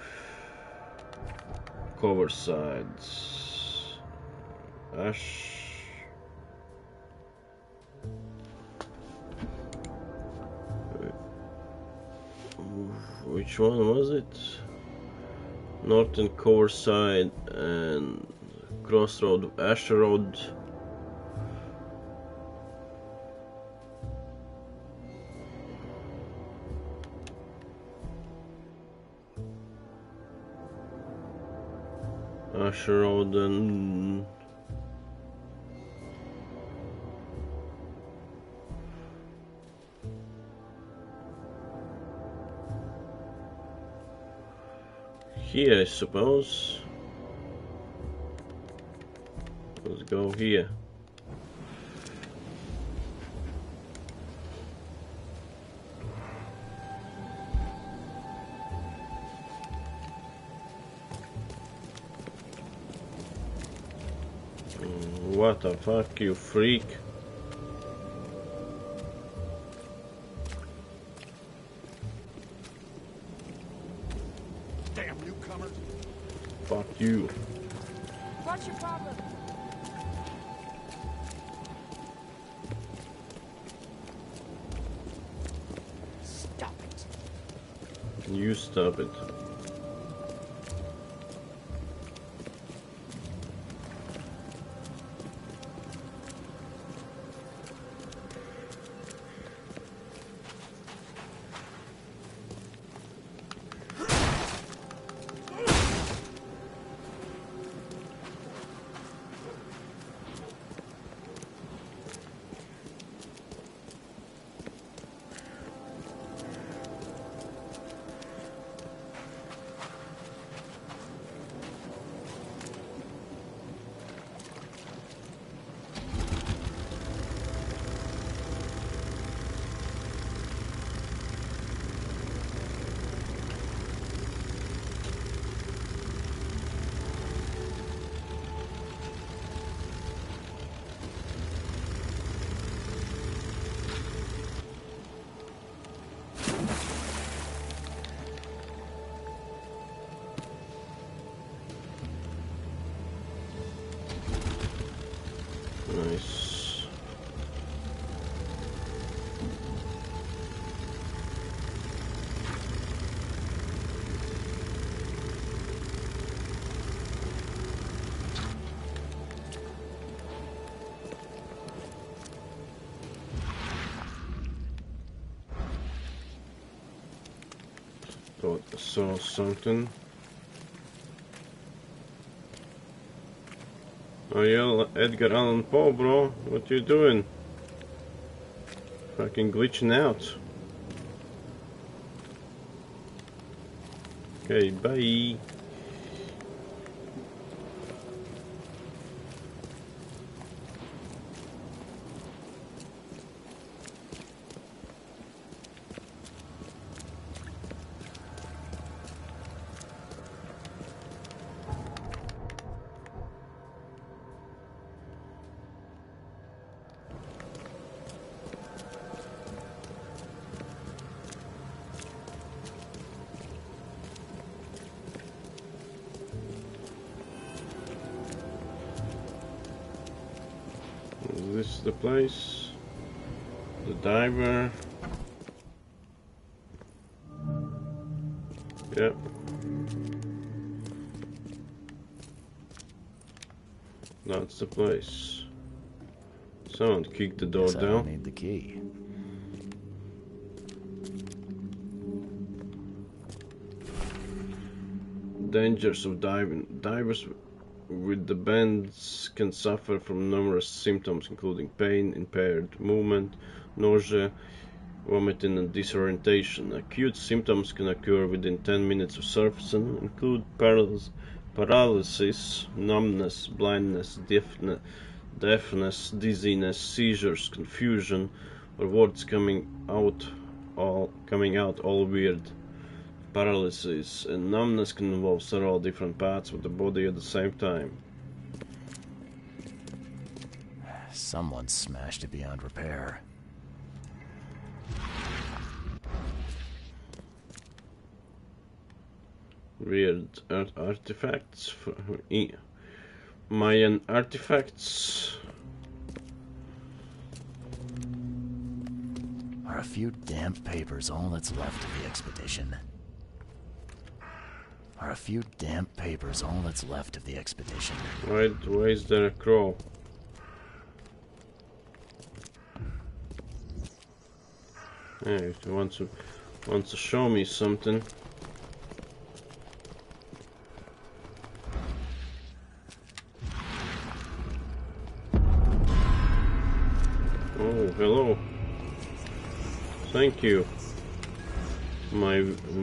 Coverside. Which one was it? Norton Coverside and Crossroad, Asher Road. Asher Road and here, I suppose. Let's go here. What the fuck, you freak? Damn newcomer. Fuck you. What's your problem? Stop it. You stop it. Thought I saw something. Oh yeah, Edgar Allan Poe, bro. What you doing? Fucking glitching out. Okay, bye. This is the place. The diver. Yep. That's the place. Someone kicked the door Guess I down. don't need the key. Dangers of diving. Divers with the bends can suffer from numerous symptoms including pain, impaired movement, nausea, vomiting and disorientation. Acute symptoms can occur within 10 minutes of surface and include paralysis, numbness, blindness, deafness, dizziness, seizures, confusion, or words coming out all weird. Paralysis and numbness can involve several different parts of the body at the same time. Someone smashed it beyond repair. Weird artifacts. Mayan artifacts. Are a few damp papers all that's left of the expedition? Are a few damp papers all that's left of the expedition? Why is there a crow? Hey, if you want to show me something. Oh, hello. Thank you, my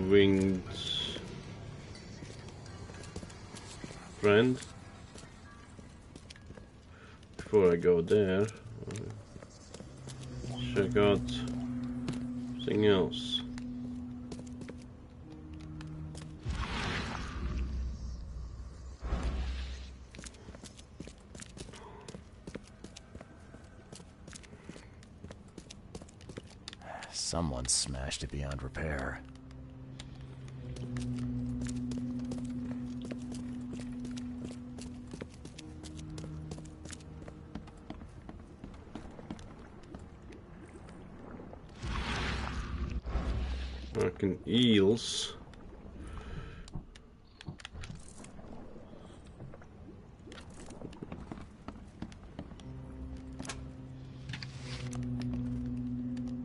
winged friend. Before I go there, check out something else. Someone smashed it beyond repair. Fucking eels.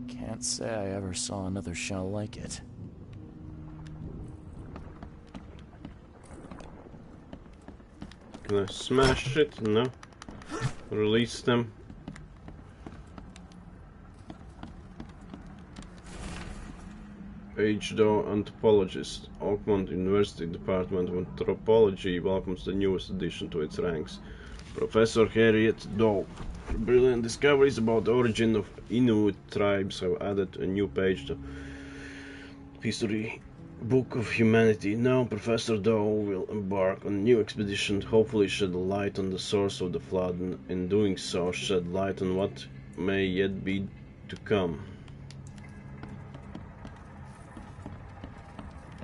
Can't say I ever saw another shell like it. Can I smash it? No. Release them. H-Doe anthropologist. Oakmont University Department of Anthropology welcomes the newest addition to its ranks, Professor Harriet Doe. Her brilliant discoveries about the origin of Inuit tribes have added a new page to the history book of humanity. Now Professor Doe will embark on a new expedition, hopefully shed light on the source of the flood, and in doing so shed light on what may yet be to come.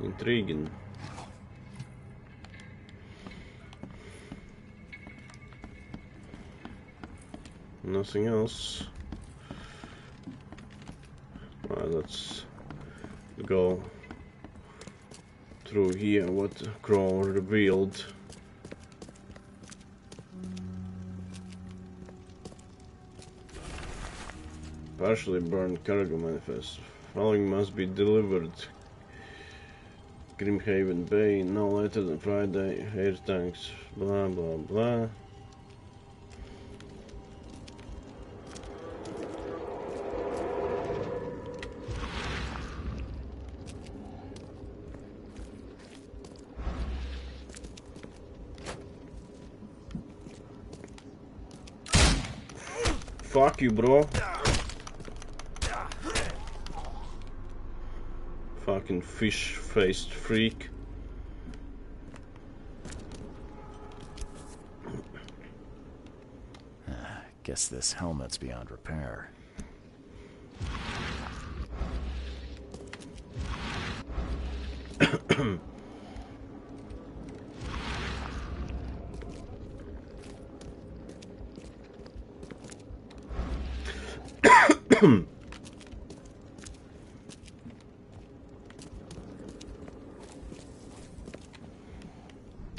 Intriguing. Nothing else. Right, let's go through here what Crow revealed. Partially burned cargo manifest. Following must be delivered. Grimhaven Bay, no later than Friday, air tanks, blah blah blah. Fuck you, bro. Fucking fish-faced freak. Guess this helmet's beyond repair.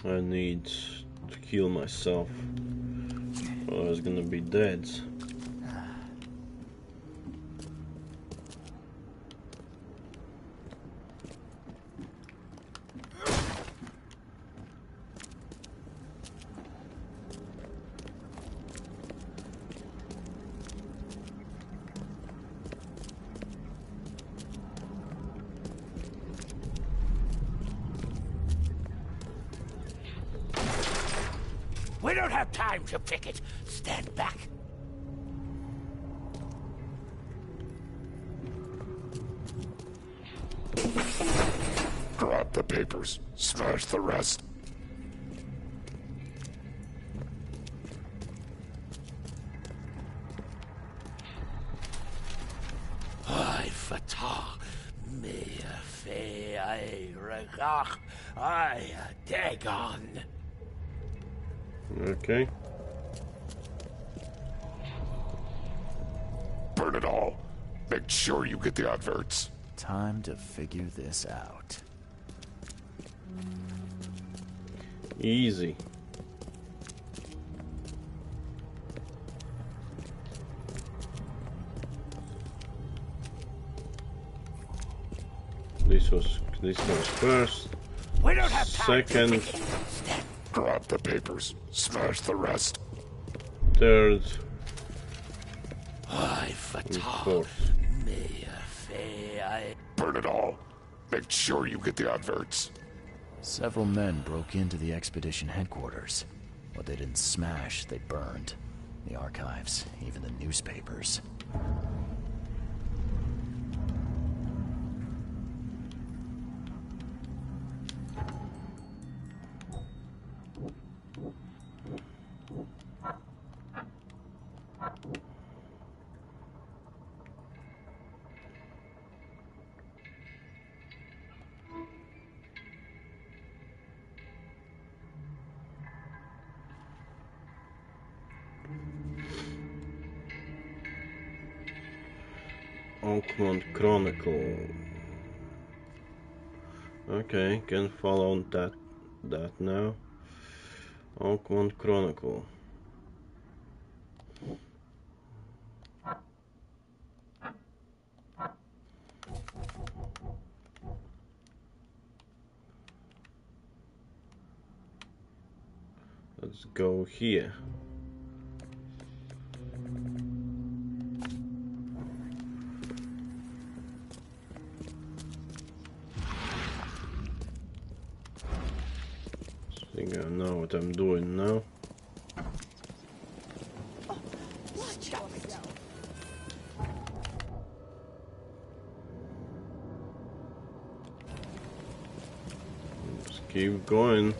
I need to kill myself, or I was gonna be dead. We don't have time to pick it. Stand back. Grab the papers. Smash the rest. I fatah me fe I regach I dagon. Okay. Burn it all. Make sure you get the adverts. Time to figure this out. Easy. This was first. We don't have time. Second. Grab the papers. Smash the rest. Third. I And fatah fourth. me fe I. Burn it all. Make sure you get the adverts. Several men broke into the expedition headquarters. What they didn't smash, they burned. The archives, even the newspapers. Oakmont Chronicle. Okay, can follow that now. Oakmont Chronicle. Let's go here. I think I know what I'm doing now. Watch out! Just keep going.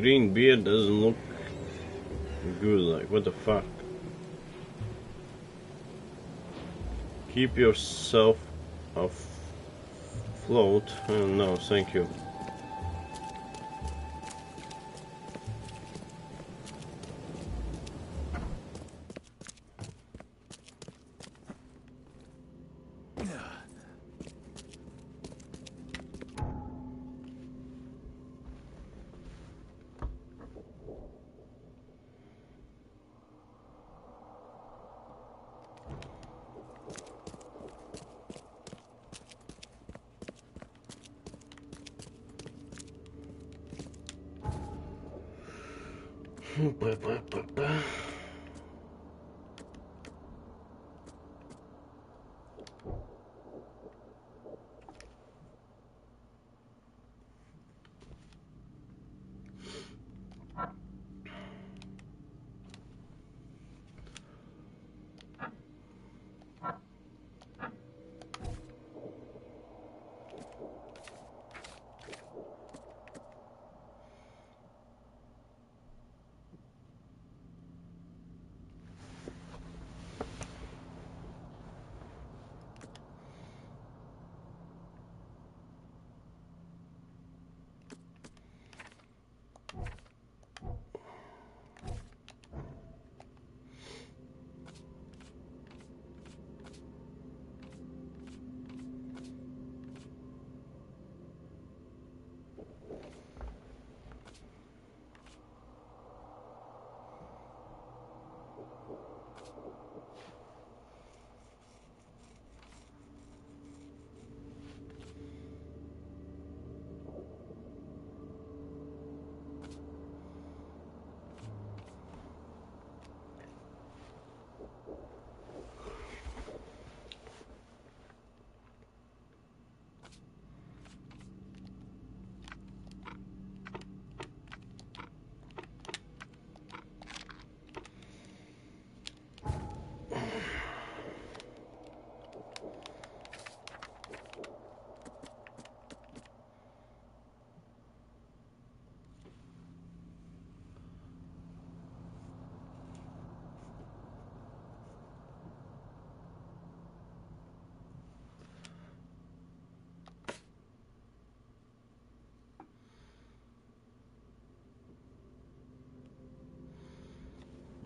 green beard doesn't look good, like what the fuck? Keep yourself afloat. No, thank you.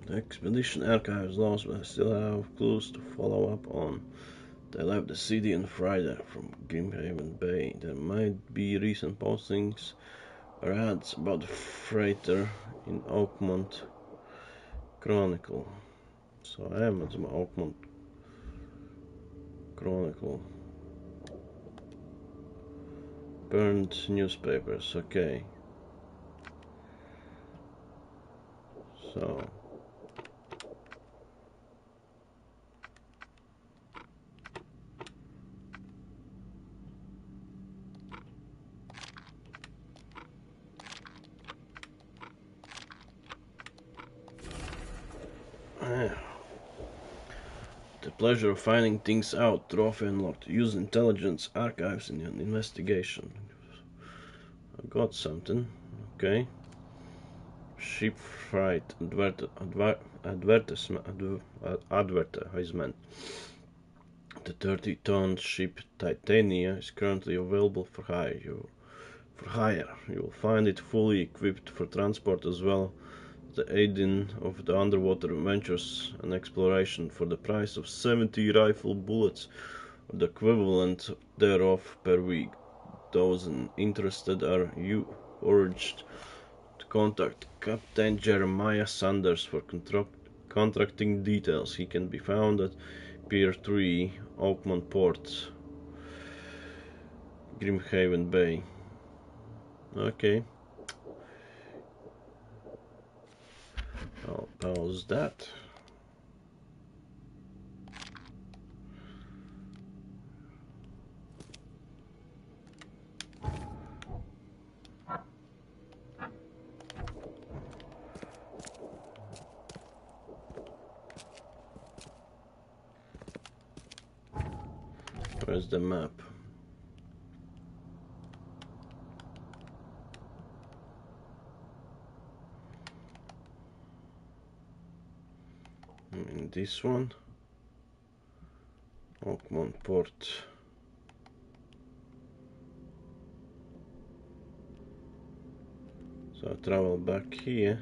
The expedition archives lost, but I still have clues to follow up on. They left the city on Friday from Grimhaven Bay. There might be recent postings or ads about the freighter in Oakmont Chronicle. So I am at the Oakmont Chronicle. Burned newspapers, okay. So the pleasure of finding things out. Trophy unlocked. Use intelligence archives in an investigation. I got something. Okay. Ship freight advertisement. The 30-ton ship Titania is currently available for hire. You will find it fully equipped for transport as well as the aiding of the underwater ventures and exploration for the price of 70 rifle bullets or the equivalent thereof per week. Those interested are urged to contact Captain Jeremiah Sanders for contracting details. He can be found at Pier 3, Oakmont Port, Grimhaven Bay. Okay. I'll pause that. Where's the map? this one. Oakmont Port. So I travel back here.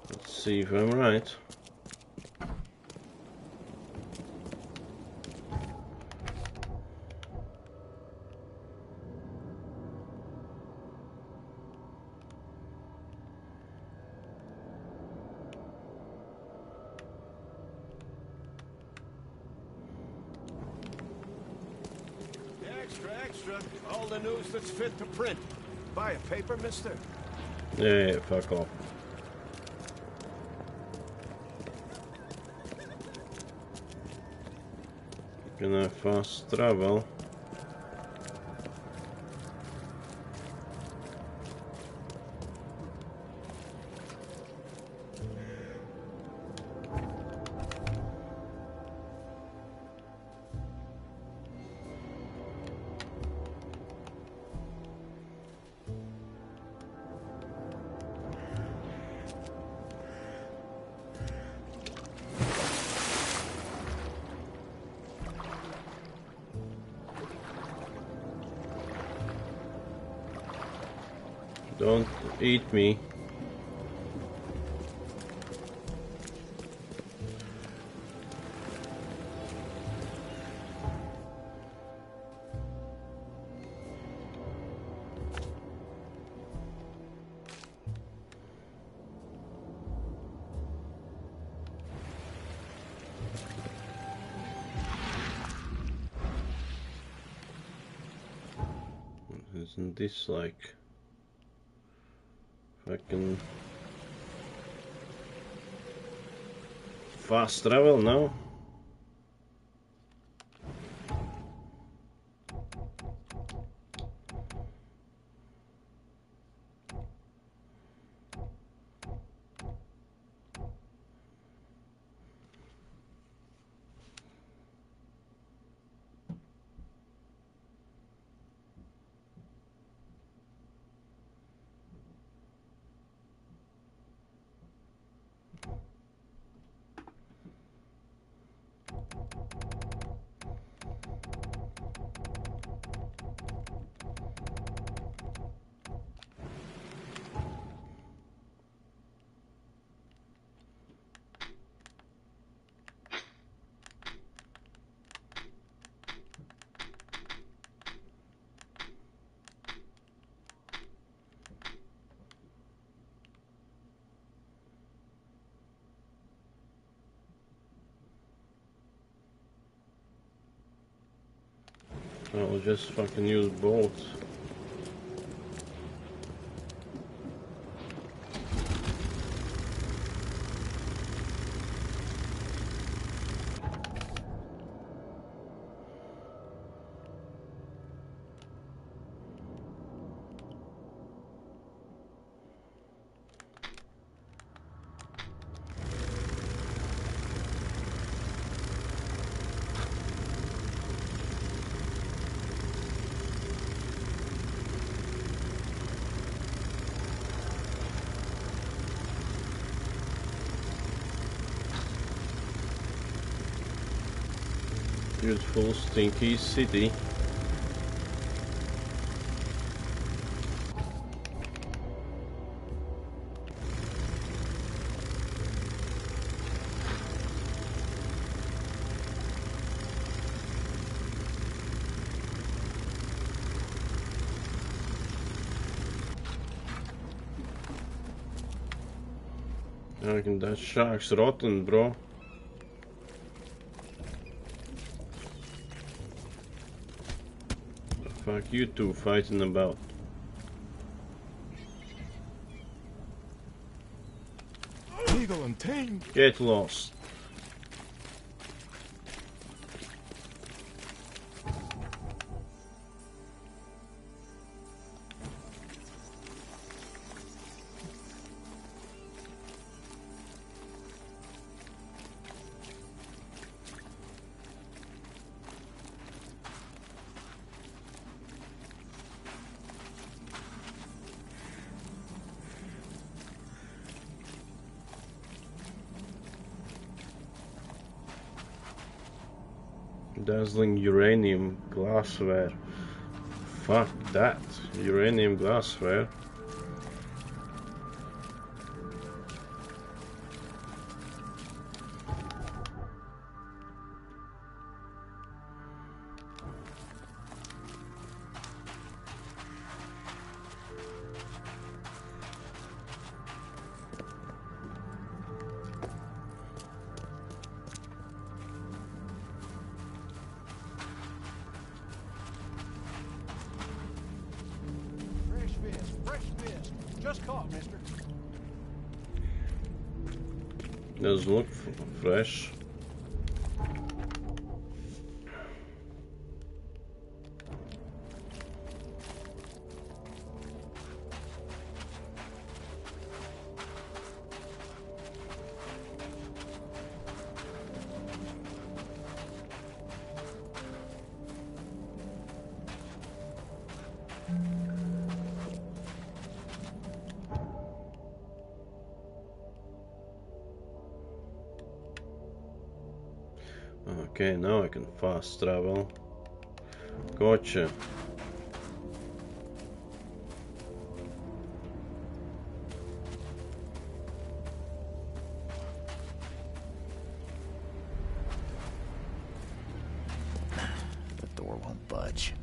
Let's see if I'm right. Extra. All the news that's fit to print. Buy a paper, mister? Yeah, fuck off. Gonna fast travel. Don't eat me. Isn't this like fucking fast travel now? I'll just fucking use both. Beautiful, stinky city. I reckon that shark's rotten, bro. Fuck you two fighting about. Legal and tame. Get lost. Dazzling uranium glassware. Fuck that. Uranium glassware. Fresh fish. Just caught, mister. Doesn't look fresh. Okay, now I can fast travel. Gotcha. The door won't budge.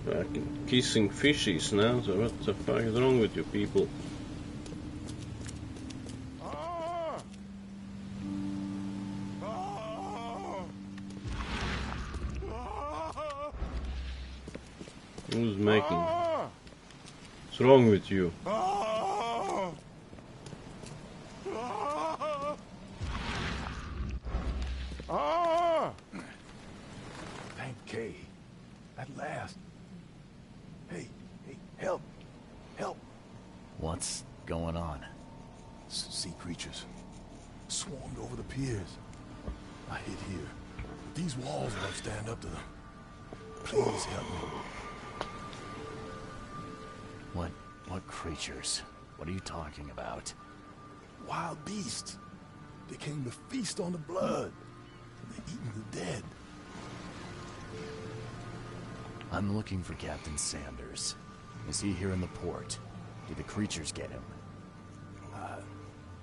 Fucking kissing fishies now, so what the fuck is wrong with you people? Who's making? What's wrong with you? Thank Kay. At last. Hey, help. Help. What's going on? Sea creatures. Swarmed over the piers. I hid here. These walls won't stand up to them. Please help me. What creatures? What are you talking about? Wild beasts. They came to feast on the blood. They're eating the dead. I'm looking for Captain Sanders. Is he here in the port? Did the creatures get him?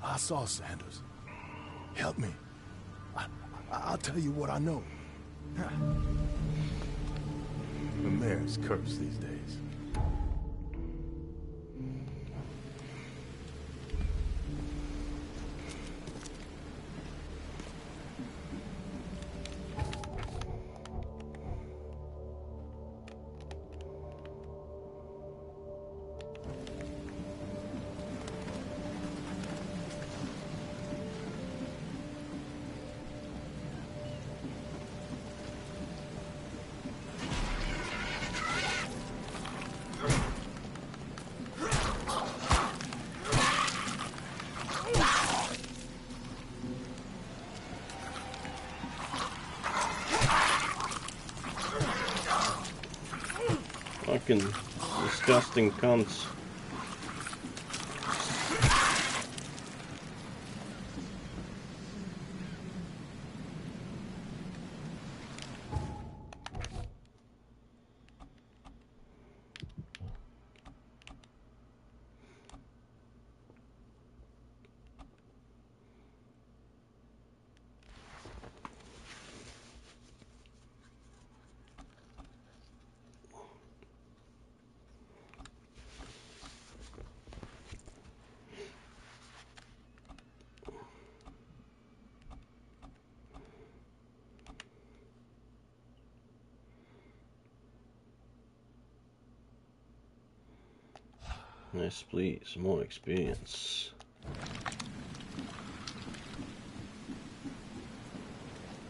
I saw Sanders. Help me. I'll tell you what I know. The mayor's cursed these days. Fucking disgusting cunts. Yes, please, more experience.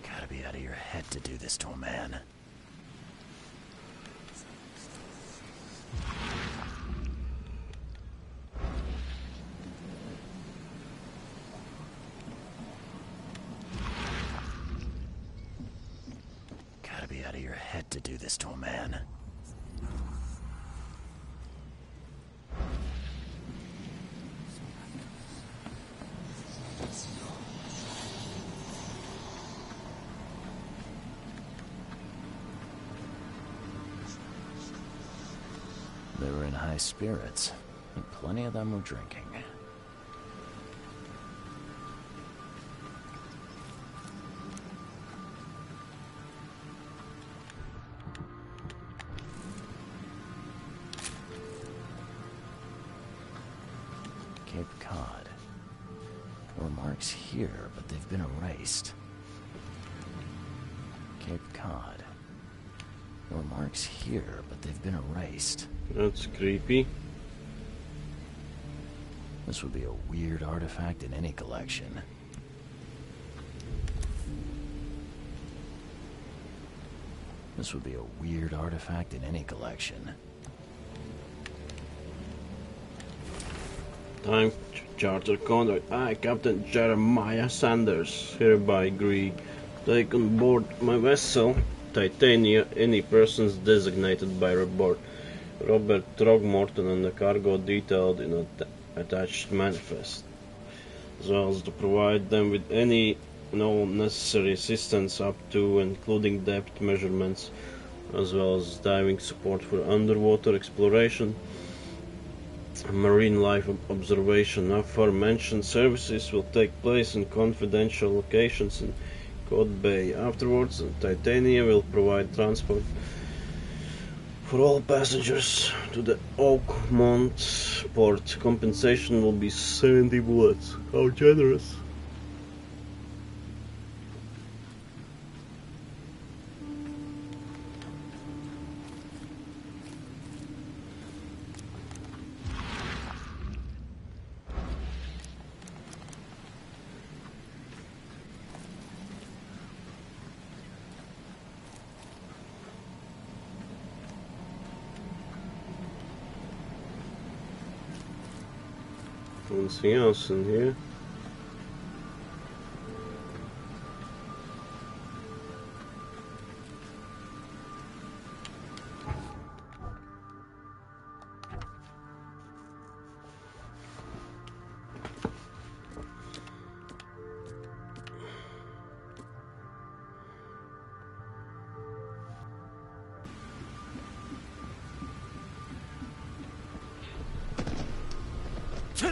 Gotta be out of your head to do this to a man. Gotta be out of your head to do this to a man. high spirits, and plenty of them were drinking. Cape Cod. There were marks here, but they've been erased. Cape Cod. There were marks here, but they've been erased. That's creepy. This would be a weird artifact in any collection. This would be a weird artifact in any collection. Time to charter contract. I, Captain Jeremiah Sanders, hereby agree to take on board my vessel, Titania, any persons designated by report. Robert Throgmorton and the cargo detailed in an attached manifest, as well as to provide them with any and all necessary assistance up to including depth measurements, as well as diving support for underwater exploration, marine life observation. Aforementioned services will take place in confidential locations in Cod Bay. Afterwards, Titania will provide transport for all passengers to the Oakmont port. Compensation will be 70 bullets. How generous. Anything else in here?